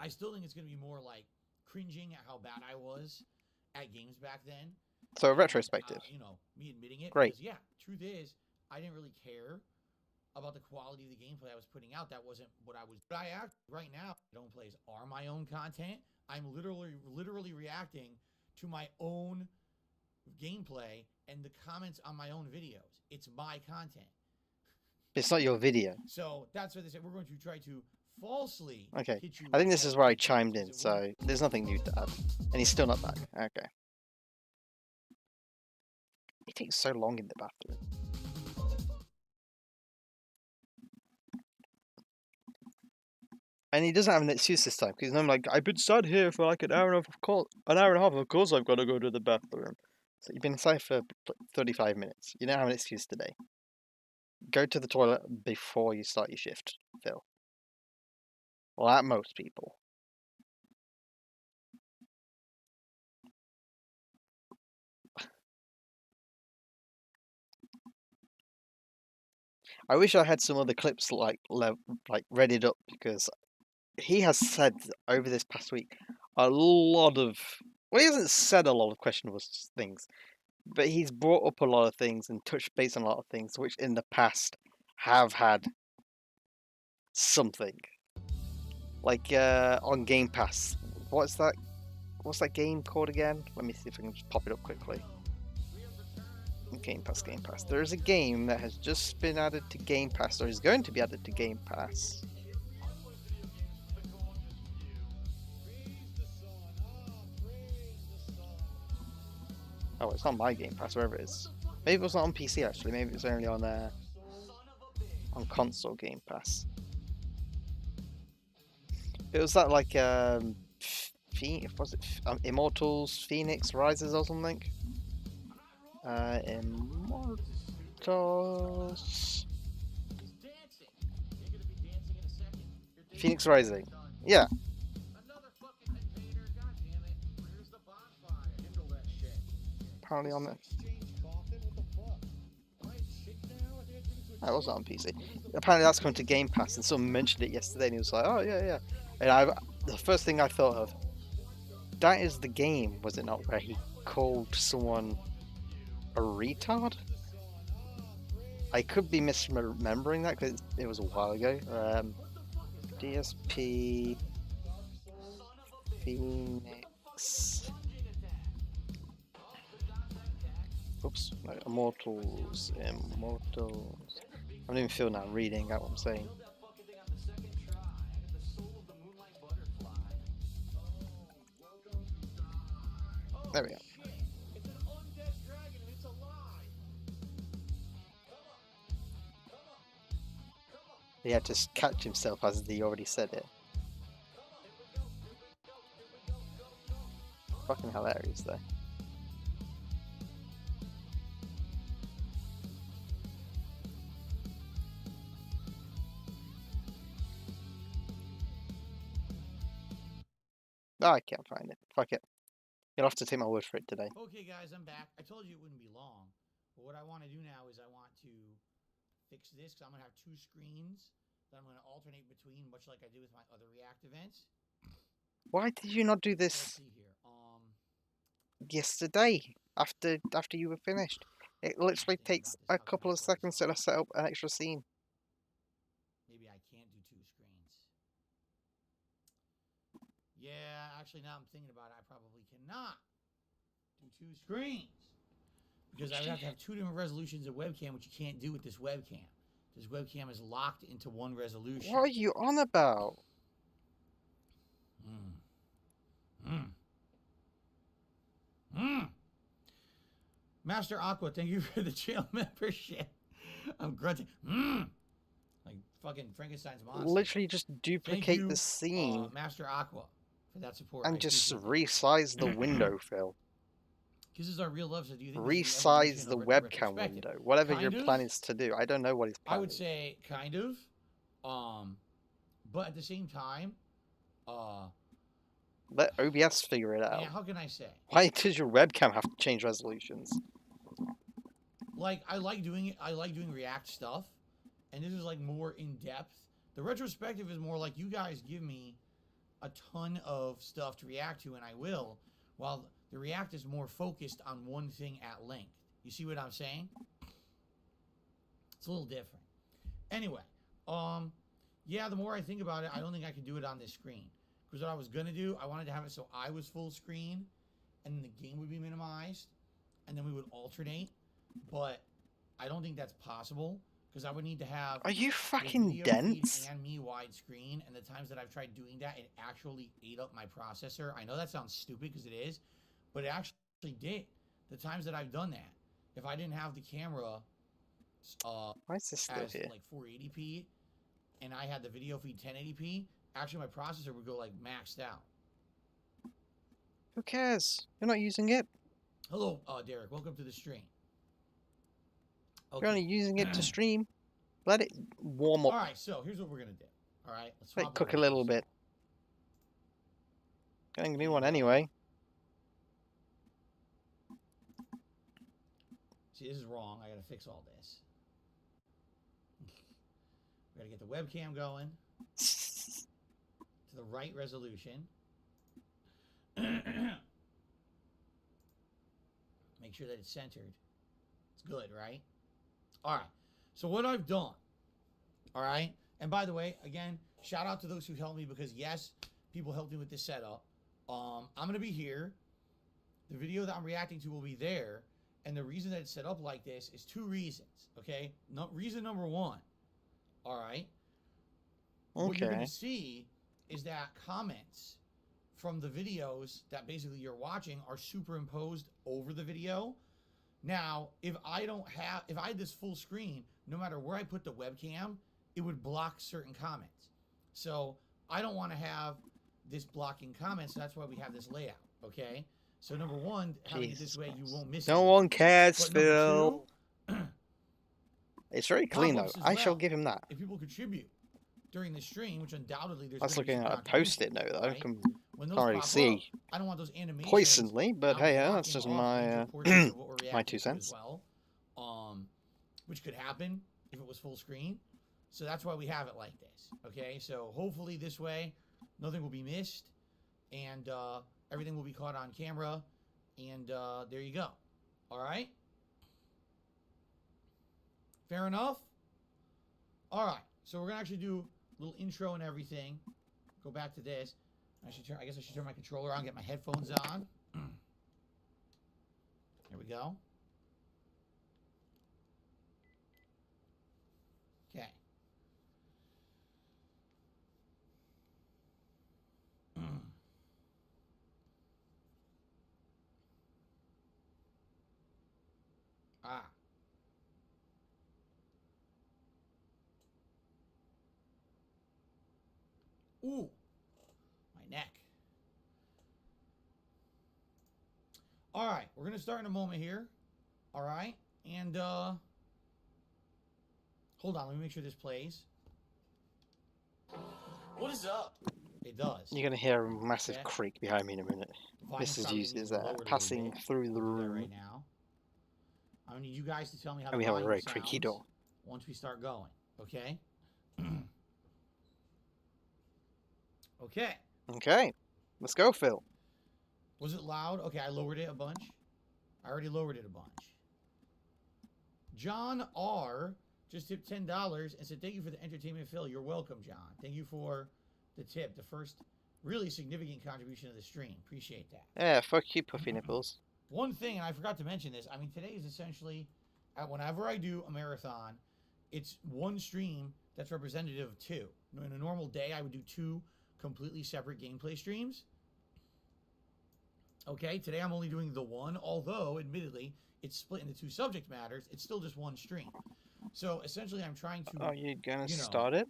I still think it's going to be more like cringing at how bad I was at games back then. So And, retrospective. you know, me admitting it. Great. Because, yeah, truth is, I didn't really care about the quality of the gameplay I was putting out. That wasn't what I was. But I act right now. I don't plays are my own content. I'm literally reacting to my own gameplay and the comments on my own videos. It's my content. It's not your video. So that's what they said. We're going to try to falsely Okay. hit you. I think this with is where I negativity chimed because in, it won't. so there's nothing new to add. And he's still not back. Okay. It takes so long in the bathroom. And he doesn't have an excuse this time, because I'm like, I've been sat here for like an hour and a half. Of course I've got to go to the bathroom. So you've been inside for 35 minutes. You don't have an excuse today. Go to the toilet before you start your shift, Phil. Well, at most people. I wish I had some other clips like readied up, because he has said over this past week a lot of. Well, he hasn't said a lot of questionable things, but he's brought up a lot of things and touched base on a lot of things which in the past have had something. Like on Game Pass. What's that game called again? Let me see if I can just pop it up quickly. Game Pass. There is a game that has just been added to Game Pass, or is going to be added to Game Pass. Oh, it's not my Game Pass, wherever it is. Maybe it was not on PC actually. Maybe it was only on console Game Pass. It was that like was it Immortals Phoenix Rises or something? Immortals Phoenix Rising. Yeah. Apparently on it. That was on PC. Apparently that's coming to Game Pass, and someone mentioned it yesterday, and he was like, "Oh yeah." And the first thing I thought of, that is the game, was it not, where he called someone a retard? I could be misremembering that because it was a while ago. DSP Phoenix. Oops, no, Immortals. I don't even feel now reading out what I'm saying. There we go. He had to catch himself as he already said it. Fucking hilarious though. Oh, I can't find it. Fuck it. You'll have to take my word for it today. Okay, guys, I'm back. I told you it wouldn't be long. But what I want to do now is I want to fix this, because I'm going to have two screens that I'm going to alternate between, much like I do with my other React events. Why did you not do this yesterday after you were finished? It literally takes a couple of seconds to set up an extra scene. Maybe I can't do two screens. Yeah, actually, now I'm thinking about it, I probably cannot do two screens. Because I would have to have two different resolutions of webcam, which you can't do with this webcam. This webcam is locked into one resolution. What are you on about? Master Aqua, thank you for the channel membership. I'm grunting. Like fucking Frankenstein's monster. Literally just duplicate the scene. Master Aqua, for that support. And just resize the window, Phil. This is our real love. So do you think resize the webcam window? Whatever your plan is to do. I don't know what his plan is. I would say kind of. But at the same time, Let OBS figure it out. Yeah, how can I say? Why does your webcam have to change resolutions? Like, I like doing it. I like doing React stuff, and this is like more in depth. The retrospective is more like you guys give me a ton of stuff to react to, and I will, while the React is more focused on one thing at length. You see what I'm saying? It's a little different. Anyway, yeah, the more I think about it, I don't think I can do it on this screen. Because what I was going to do, I wanted to have it so I was full screen, and then the game would be minimized, and then we would alternate. But I don't think that's possible, because I would need to have... Are you the fucking video dense? feed and me widescreen, and the times that I've tried doing that, it actually ate up my processor. I know that sounds stupid, because it is, but it actually did. The times that I've done that, if I didn't have the camera Why is this still as here? like 480p, and I had the video feed 1080p, actually my processor would go like maxed out. Who cares? You're not using it. Hello, Derek. Welcome to the stream. You're only using it to stream. Let it warm up. All right, so here's what we're gonna do. All right, let's Let it swap cook a over little this. bit. Going to be one anyway. See, this is wrong. I gotta fix all this. We gotta get the webcam going to the right resolution. Make sure that it's centered. It's good, right? All right. So what I've done, all right? And by the way, again, shout out to those who helped me because, yes, people helped me with this setup. I'm going to be here. The video that I'm reacting to will be there. And the reason that it's set up like this is two reasons, okay? Reason number one, all right? What you're going to see is that comments from the videos that basically you're watching are superimposed over the video. Now, if I had this full screen, no matter where I put the webcam, it would block certain comments. So I don't want to have this blocking comments, so that's why we have this layout, okay? So number one, having it this way, you won't miss it. No one cares, But Phil. number two, It's very clean, though. pop-ups as I shall well. give him that. If people contribute during the stream, which undoubtedly there's I was gonna be looking some at a post-it note, though. I right? can When those already pop see up, I don't want those animations poisonedly, but now hey, that's blocking just off my major portions of what we're my reacting 2 to cents. as well, which could happen if it was full screen. So that's why we have it like this. Okay, so hopefully this way, nothing will be missed, and everything will be caught on camera. And there you go. All right. Fair enough. All right. So we're gonna actually do a little intro and everything. Go back to this. I guess I should turn my controller on, get my headphones on. There we go. Okay. Ah. Ooh. My neck. All right. We're going to start in a moment here. All right. And, hold on. Let me make sure this plays. What is up? It does. You're gonna hear a massive creak behind me in a minute. Volume's This probably is gonna used need as to be lowered a little passing bit. through the We'll do that room. right now. I need you guys to tell me how And the we have a volume very creaky sounds door. once we start going. Okay? Okay. Okay, let's go, Phil. Was it loud? Okay, I lowered it a bunch. I already lowered it a bunch. John R. just tipped $10 and said, thank you for the entertainment, Phil. You're welcome, John. Thank you for the tip. The first really significant contribution to the stream. Appreciate that. Yeah, fuck you, puffy nipples. One thing, and I forgot to mention this, I mean, today is essentially, whenever I do a marathon, it's one stream that's representative of two. In a normal day, I would do two completely separate gameplay streams. Okay, today I'm only doing the one, although, admittedly, it's split into two subject matters. It's still just one stream. So, essentially, I'm trying to, Are you gonna start it?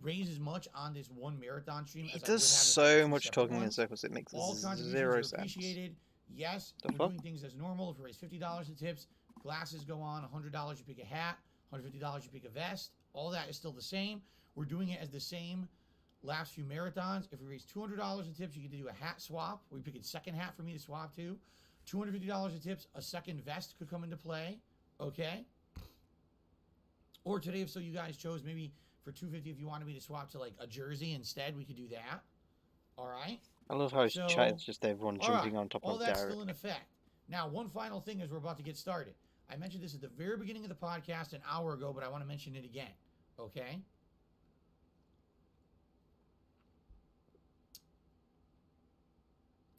raise as much on this one marathon stream He as I would have does if I had so two much separate talking in ones. circles, it makes All contributions zero are sense. appreciated. Yes, The we're fuck? doing things as normal. If we raise $50 in tips, glasses go on. $100 you pick a hat. $150 you pick a vest. All that is still the same. We're doing it as the same last few marathons. If we raise $200 in tips, you get to do a hat swap. We pick a second hat for me to swap to. $250 in tips, a second vest could come into play. Okay. Or today, if so you guys chose, maybe for $250, if you wanted me to swap to like a jersey instead, we could do that. All right. I love how it's So, chat's just everyone all jumping right, on top all of that's Derek. still in effect. Now, one final thing as we're about to get started. I mentioned this at the very beginning of the podcast an hour ago, but I want to mention it again. Okay?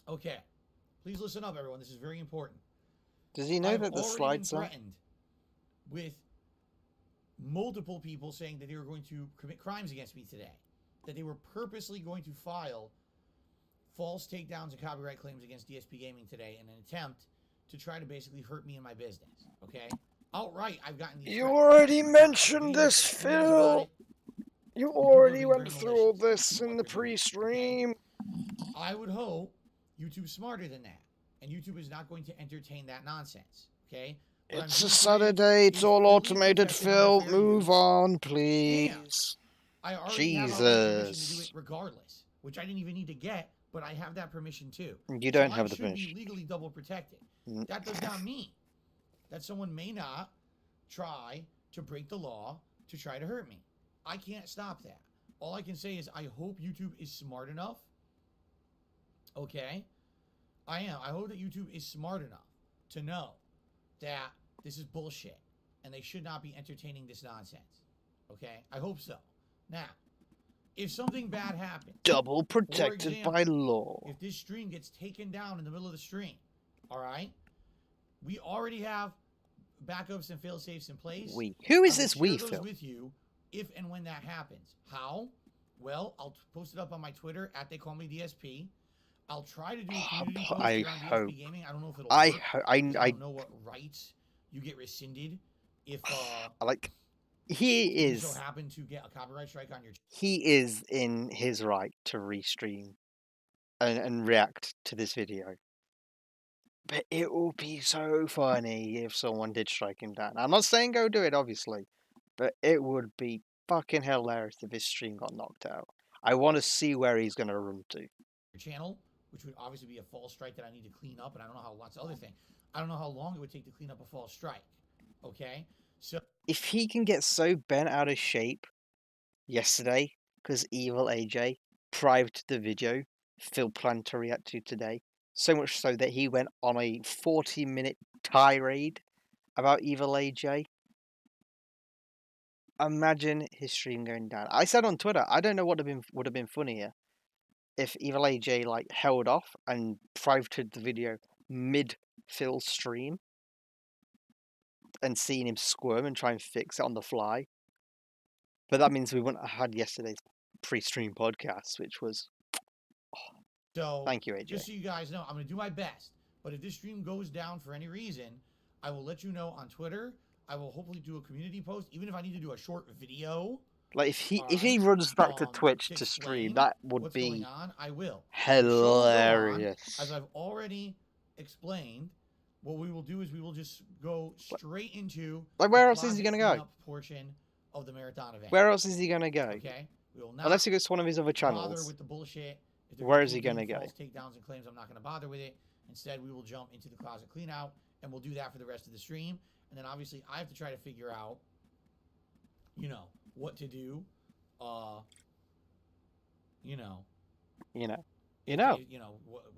Okay. Please listen up, everyone. This is very important. Does he know I've that the already been slides are? threatened with multiple people saying that they were going to commit crimes against me today. That they were purposely going to file false takedowns and copyright claims against DSP Gaming today in an attempt to try to basically hurt me and my business. Okay? Outright, I've gotten these You threats. already I've mentioned videos, this, I've emails about Phil. it. You People are already being went very through all malicious this in in what the they're doing, pre-stream. I would hope YouTube's smarter than that. And YouTube is not going to entertain that nonsense. Okay? What I'm It's a doing today Saturday, it's is all fully automated, protected under Phil. fair Move use. on, please. I already have outright permission to do Jesus. it regardless, which I didn't even need to get, but I have that permission too. You don't So have I the should be permission. legally double protected. That does not mean that someone may not try to break the law to try to hurt me. I can't stop that. All I can say is I hope YouTube is smart enough. Okay? I am. I hope that YouTube is smart enough to know that this is bullshit and they should not be entertaining this nonsense. Okay? I hope so. Now, if something bad happens, Double protected example, by law. if this stream gets taken down in the middle of the stream, all right, we already have backups and fail safes in place. Who is I will this share we, those Phil? with you if and when that happens. How? Well, I'll post it up on my Twitter at They Call Me DSP. I'll try to do a community post I here on hope. DSP Gaming. I don't know if it'll I work. ho- 'Cause I don't know what rights you get rescinded if like he you so is happen to get a copyright strike on your he is in his right to restream and react to this video. But it will be so funny if someone did strike him down. I'm not saying go do it, obviously, but it would be fucking hilarious if his stream got knocked out. I want to see where he's going to run to. channel, which would obviously be a false strike that I need to clean up, and I don't know how lots of other things. I don't know how long it would take to clean up a false strike. Okay, so If he can get so bent out of shape yesterday because Evil AJ private the video Phil planned to react to today, so much so that he went on a 40-minute tirade about Evil AJ. Imagine his stream going down. I said on Twitter, I don't know what would have been funnier if Evil AJ like held off and privated the video mid Phil's stream and seeing him squirm and try and fix it on the fly. But that means we wouldn't have had yesterday's pre-stream podcast, which was. So Thank you, AJ. just so you guys know, I'm going to do my best. But if this stream goes down for any reason, I will let you know on Twitter. I will hopefully do a community post, even if I need to do a short video. Like if he runs back to Twitch to stream, that would what's be going on. I will. hilarious. As I've already explained, what we will do is we will just go straight into like where else is he gonna go? Portion of the marathon event. Where else is he gonna go? Okay, we will not Unless he goes to one of his other bother channels. with the bullshit. Where is he gonna go? False takedowns and claims. I'm not gonna bother with it. Instead, we will jump into the closet clean out, and we'll do that for the rest of the stream. And then obviously, I have to try to figure out, what to do.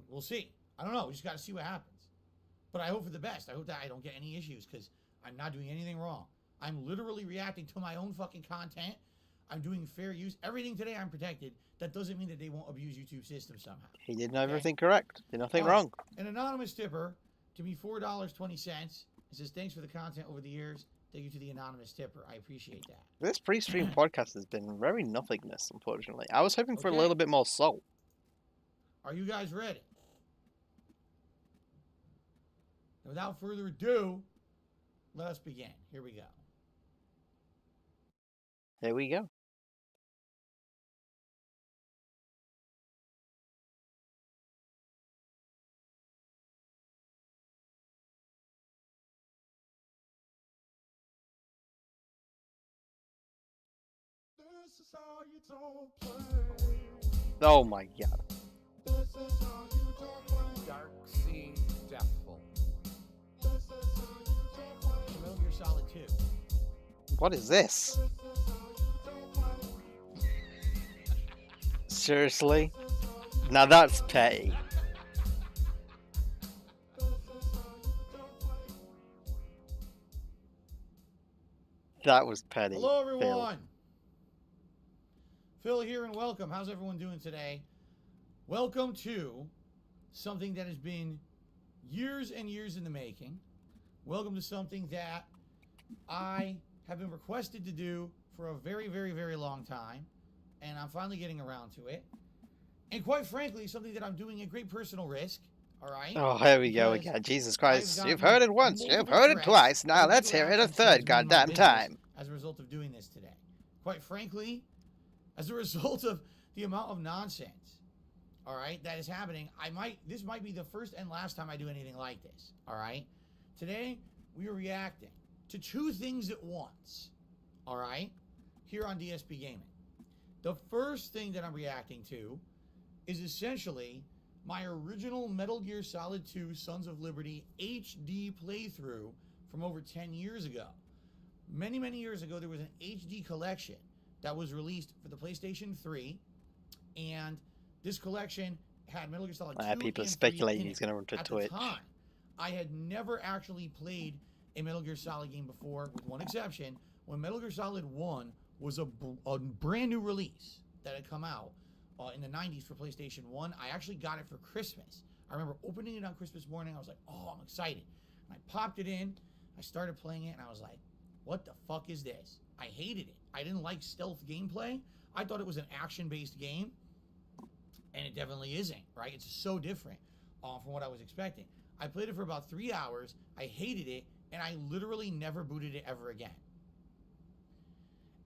We'll see. I don't know. We just got to see what happens. But I hope for the best. I hope that I don't get any issues because I'm not doing anything wrong. I'm literally reacting to my own fucking content. I'm doing fair use. Everything today I'm protected. That doesn't mean that they won't abuse YouTube's system somehow. He did everything correct. Did nothing wrong. An anonymous tipper to me $4.20. It says, thanks for the content over the years. Thank you to the anonymous tipper. I appreciate that. This pre-stream podcast has been very nothingness, unfortunately. I was hoping for a Okay. little bit more soul. Are you guys ready? Without further ado, let us begin. Here we go. Here we go. This Oh my god. Dark Sea Deathful. Metal Gear Solid 2. What is this? Seriously? Now that's petty. That was petty. Hello, Phil. everyone. Phil here, and welcome. How's everyone doing today? Welcome to something that has been years and years in the making. Welcome to something that I have been requested to do for a very, very, very long time, and I'm finally getting around to it. And quite frankly, something that I'm doing at great personal risk. All right. Oh, here we go Because again. Jesus I've Christ. gotten You've heard it once. You've multiple heard it threats twice. Now from let's people hear it a asking to third seize me and my goddamn business time. as a result of doing this today. Quite frankly, as a result of the amount of nonsense, all right, that is happening, this might be the first and last time I do anything like this. All right. Today we are reacting to two things at once. All right, here on DSP Gaming. The first thing that I'm reacting to is essentially my original Metal Gear Solid 2 Sons of Liberty HD playthrough from over 10 years ago. Many, many years ago, there was an HD collection that was released for the PlayStation 3, and this collection had Metal Gear Solid 2 People are and 3 speculating in he's it. going to run to At Twitch. the time, I had never actually played a Metal Gear Solid game before, with one exception, when Metal Gear Solid 1 was a brand new release that had come out in the 90s for PlayStation 1. I actually got it for Christmas. I remember opening it on Christmas morning. I was like, oh, I'm excited. And I popped it in. I started playing it, and I was like, what the fuck is this? I hated it. I didn't like stealth gameplay. I thought it was an action-based game, and it definitely isn't, right? It's so different from what I was expecting. I played it for about 3 hours. I hated it, and I literally never booted it ever again.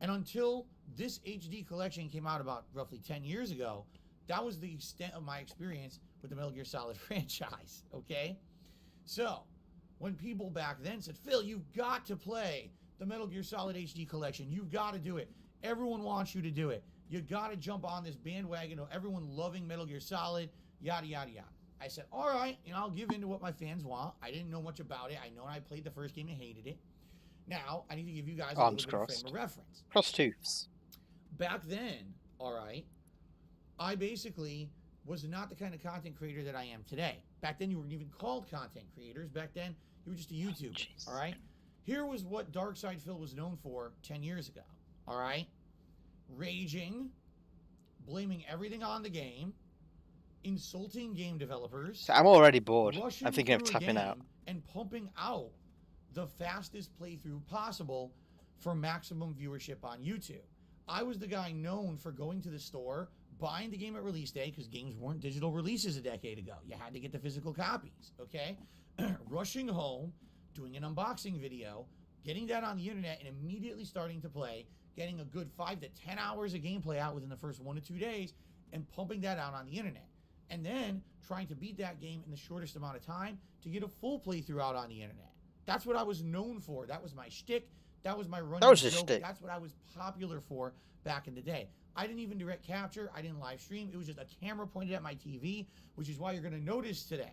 And until this HD collection came out about roughly 10 years ago, that was the extent of my experience with the Metal Gear Solid franchise, okay? So, when people back then said, Phil, you've got to play the Metal Gear Solid HD collection. You've got to do it. Everyone wants you to do it. You got to jump on this bandwagon of everyone loving Metal Gear Solid, yada, yada, yada. I said, all right, I'll give in to what my fans want. I didn't know much about it. I know I played the first game and hated it. Now, I need to give you guys a little bit of frame of reference. Cross tooths. Back then, all right, I basically was not the kind of content creator that I am today. Back then, you weren't even called content creators. Back then, you were just a YouTuber, all right? Here was what Dark Side Phil was known for 10 years ago, all right? Raging, blaming everything on the game, insulting game developers. I'm already bored. Rushing I'm thinking of through a tapping game out. and pumping out the fastest playthrough possible for maximum viewership on YouTube. I was the guy known for going to the store, buying the game at release day, because games weren't digital releases a decade ago. You had to get the physical copies, okay? Rushing home, doing an unboxing video, getting that on the internet, and immediately starting to play, getting a good 5 to 10 hours of gameplay out within the first 1 to 2 days, and pumping that out on the internet. And then trying to beat that game in the shortest amount of time to get a full playthrough out on the internet. That's what I was known for. That was my shtick. That was my running joke. That's what I was popular for back in the day. I didn't even direct capture. I didn't live stream. It was just a camera pointed at my TV, which is why you're going to notice today,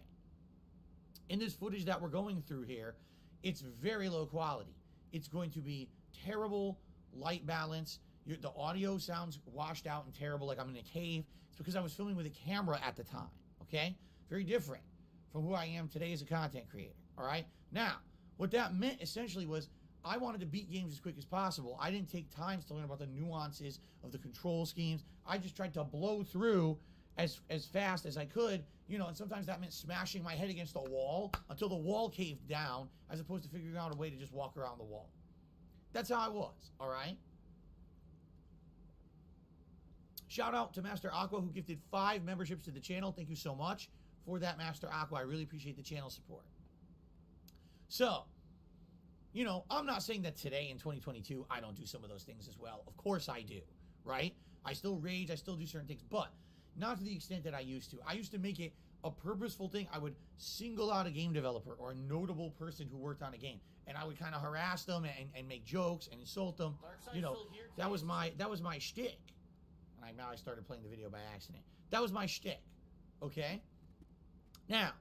in this footage that we're going through here, it's very low quality. It's going to be terrible light balance. The audio sounds washed out and terrible, like I'm in a cave. It's because I was filming with a camera at the time, okay? Very different from who I am today as a content creator, all right? Now, what that meant essentially was I wanted to beat games as quick as possible. I didn't take time to learn about the nuances of the control schemes. I just tried to blow through as fast as I could, and sometimes that meant smashing my head against the wall until the wall caved down, as opposed to figuring out a way to just walk around the wall. That's how I was, all right? Shout out to Master Aqua, who gifted 5 memberships to the channel. Thank you so much for that, Master Aqua. I really appreciate the channel support. So, I'm not saying that today in 2022, I don't do some of those things as well. Of course I do, right? I still rage. I still do certain things, but not to the extent that I used to. I used to make it a purposeful thing, I would single out a game developer or a notable person who worked on a game, and I would kind of harass them and make jokes and insult them. You know, that was my shtick. And now I started playing the video by accident. That was my shtick. Okay. Now,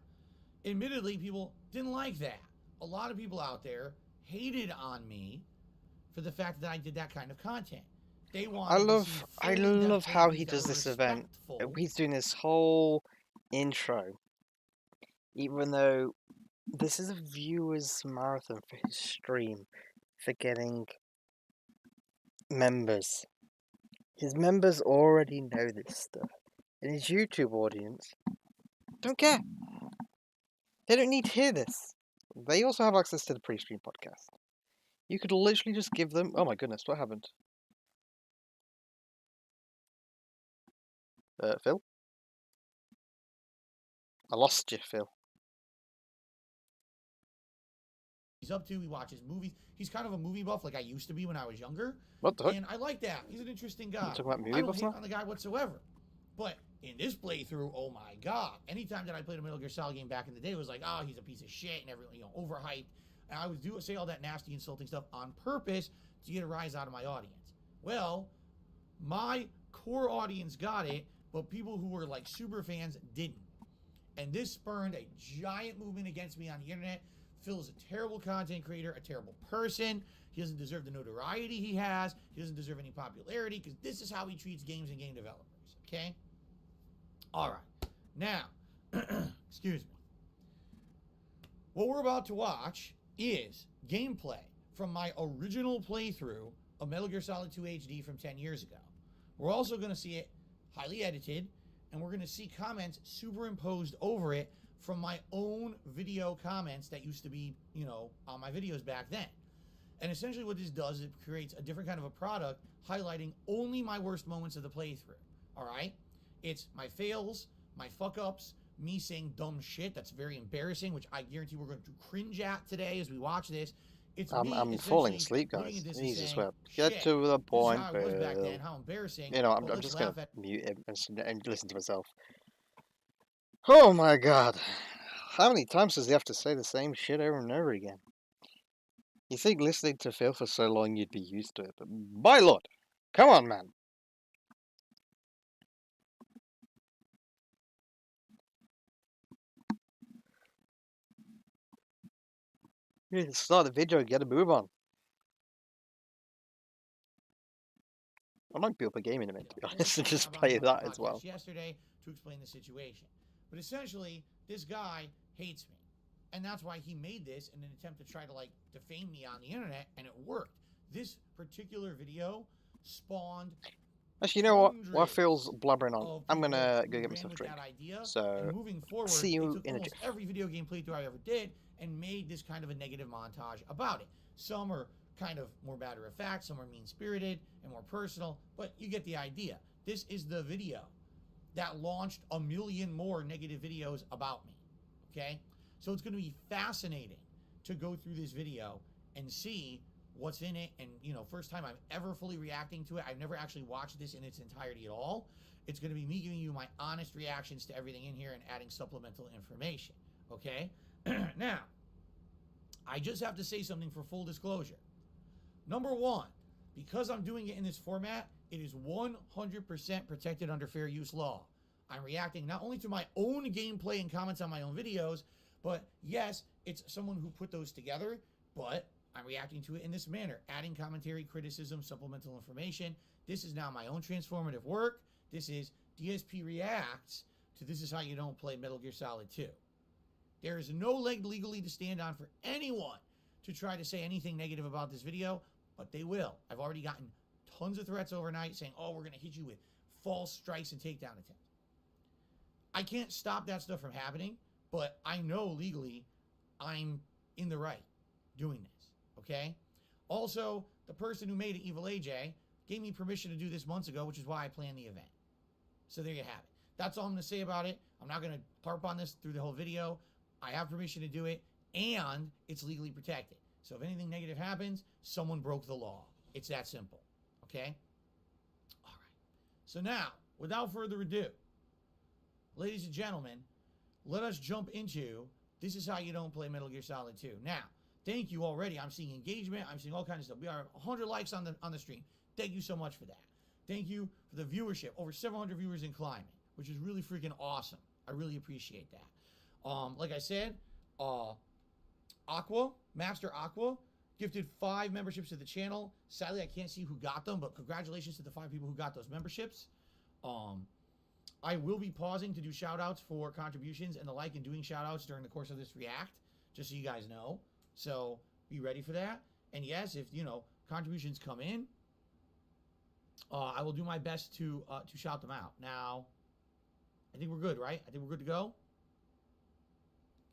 admittedly, people didn't like that. A lot of people out there hated on me for the fact that I did that kind of content. They wanted I love how he does this event. He's doing this whole intro, even though this is a viewer's marathon for his stream, for getting members. His members already know this stuff, and his YouTube audience don't care. They don't need to hear this. They also have access to the pre-stream podcast. You could literally just give them... Oh my goodness, what happened? Phil? I lost you, Phil. He's up to, he watches movies. He's kind of a movie buff like I used to be when I was younger. What the heck? And I like that. He's an interesting guy. You're talking about movie I don't buffs hate now? on the guy whatsoever. But in this playthrough, oh my god. Anytime that I played a Metal Gear Solid game back in the day, it was like, oh, he's a piece of shit and everything, overhyped. And I would say all that nasty, insulting stuff on purpose to get a rise out of my audience. Well, my core audience got it, but people who were like super fans didn't. And this spurned a giant movement against me on the internet. Phil is a terrible content creator, a terrible person. He doesn't deserve the notoriety he has. He doesn't deserve any popularity because this is how he treats games and game developers. Okay? All right. Now, excuse me. What we're about to watch is gameplay from my original playthrough of Metal Gear Solid 2 HD from 10 years ago. We're also going to see it highly edited, and we're going to see comments superimposed over it from my own video comments that used to be, on my videos back then. And essentially what this does is it creates a different kind of a product highlighting only my worst moments of the playthrough. All right? It's my fails, my fuck-ups, me saying dumb shit that's very embarrassing, which I guarantee we're going to cringe at today as we watch this. It's I'm falling asleep, guys. Jesus, well, get to the point. This is how it was back then, how embarrassing. I'm just going to mute him and listen to myself. Oh my god. How many times does he have to say the same shit over and over again? You think listening to Phil for so long you'd be used to it, but my lord, come on, man. You need to start the video and get a move on. I might be up a game in a minute, to be honest, and just play that as well. Yesterday to explain the situation. But essentially, this guy hates me. And that's why he made this in an attempt to try to, defame me on the internet, and it worked. This particular video spawned... Actually, you know what? While Phil's blabbering on, I'm going to go get myself a drink. So, moving forward, see you in a jiff. Every video game playthrough I ever did and made this kind of a negative montage about it. Some are kind of more matter of fact, some are mean-spirited and more personal, but you get the idea. This is the video that launched a million more negative videos about me, okay? So it's going to be fascinating to go through this video and see what's in it. And, first time I'm ever fully reacting to it. I've never actually watched this in its entirety at all. It's going to be me giving you my honest reactions to everything in here and adding supplemental information, okay? Now, I just have to say something for full disclosure. Number one, because I'm doing it in this format, it is 100% protected under fair use law. I'm reacting not only to my own gameplay and comments on my own videos, but yes, it's someone who put those together, but I'm reacting to it in this manner, adding commentary, criticism, supplemental information. This is now my own transformative work. This is DSP reacts to This Is How You Don't Play Metal Gear Solid 2. There is no leg legally to stand on for anyone to try to say anything negative about this video, but they will. I've already gotten tons of threats overnight saying, oh, we're going to hit you with false strikes and takedown attempts. I can't stop that stuff from happening, but I know legally I'm in the right doing this, okay? Also, the person who made it, Evil AJ, gave me permission to do this months ago, which is why I planned the event. So there you have it. That's all I'm going to say about it. I'm not going to harp on this through the whole video. I have permission to do it, and it's legally protected. So if anything negative happens, someone broke the law. It's that simple, okay? All right. So now, without further ado, ladies and gentlemen, let us jump into this is how you don't play Metal Gear Solid 2. Now, thank you already. I'm seeing engagement. I'm seeing all kinds of stuff. We are 100 likes on the stream. Thank you so much for that. Thank you for the viewership. Over 700 viewers in climbing, which is really freaking awesome. I really appreciate that. Like I said, Master Aqua, gifted 5 memberships to the channel. Sadly, I can't see who got them, but congratulations to the 5 people who got those memberships. I will be pausing to do shout-outs for contributions and the like and doing shout-outs during the course of this react, just so you guys know. So be ready for that. And yes, if, contributions come in, I will do my best to shout them out. Now, I think we're good, right? I think we're good to go?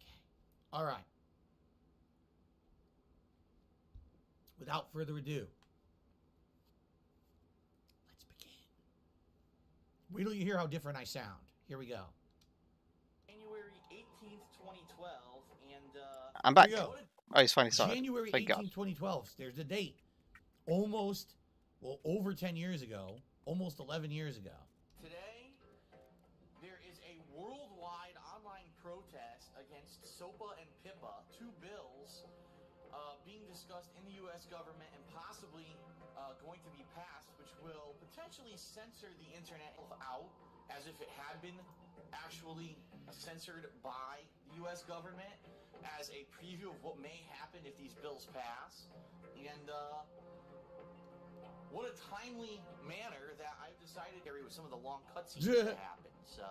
Okay. All right. Without further ado, let's begin. Wait till you hear how different I sound. Here we go. January 18th, 2012, and I'm back. Here we go. Oh, he's finally started. January Thank God. 18th, 2012. There's the date. Over 10 years ago, almost 11 years ago. today there is a worldwide online protest against SOPA and PIPA, 2 bills being discussed in the U.S. government and possibly going to be passed, which will potentially censor the internet out as if it had been actually censored by the U.S. government, as a preview of what may happen if these bills pass. And what a timely manner that I've decided to carry with some of the long cutscenes that happen. So,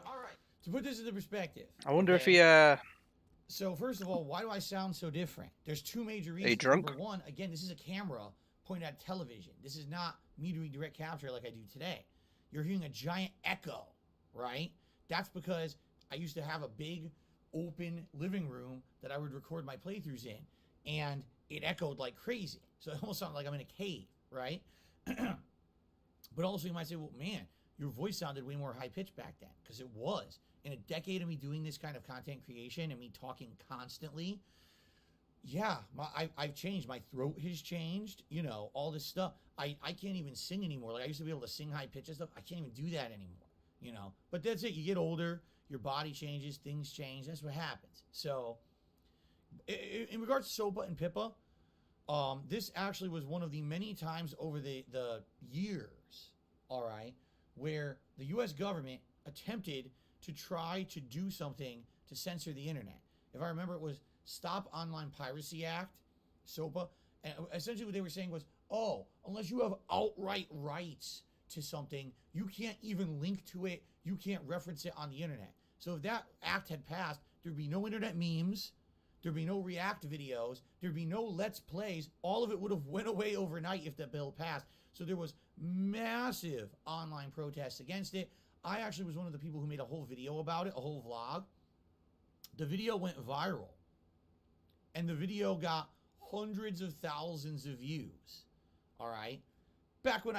all right. To put this into perspective. I wonder if okay? he So first of all, why do I sound so different? There's 2 major reasons. Are you drunk? Number one, again, this is a camera pointed at television. This is not me doing direct capture like I do today. You're hearing a giant echo, right? That's because I used to have a big open living room that I would record my playthroughs in, and it echoed like crazy. So it almost sounded like I'm in a cave, right? But also you might say, well, man, your voice sounded way more high-pitched back then, because it was. In a decade of me doing this kind of content creation and me talking constantly, yeah, I've changed. My throat has changed, all this stuff. I can't even sing anymore. Like, I used to be able to sing high-pitched stuff. I can't even do that anymore, But that's it. You get older, your body changes, things change. That's what happens. So, in regards to SOPA and PIPA, this actually was one of the many times over the years, all right, where the U.S. government attempted to try to do something to censor the internet. If I remember, it was Stop Online Piracy Act, SOPA. And essentially what they were saying was, oh, unless you have outright rights to something, you can't even link to it. You can't reference it on the internet. So if that act had passed, there'd be no internet memes. There'd be no React videos. There'd be no Let's Plays. All of it would have went away overnight if that bill passed. So there was massive online protests against it. I actually was one of the people who made a whole video about it, a whole vlog. The video went viral. And the video got hundreds of thousands of views. All right? Back when I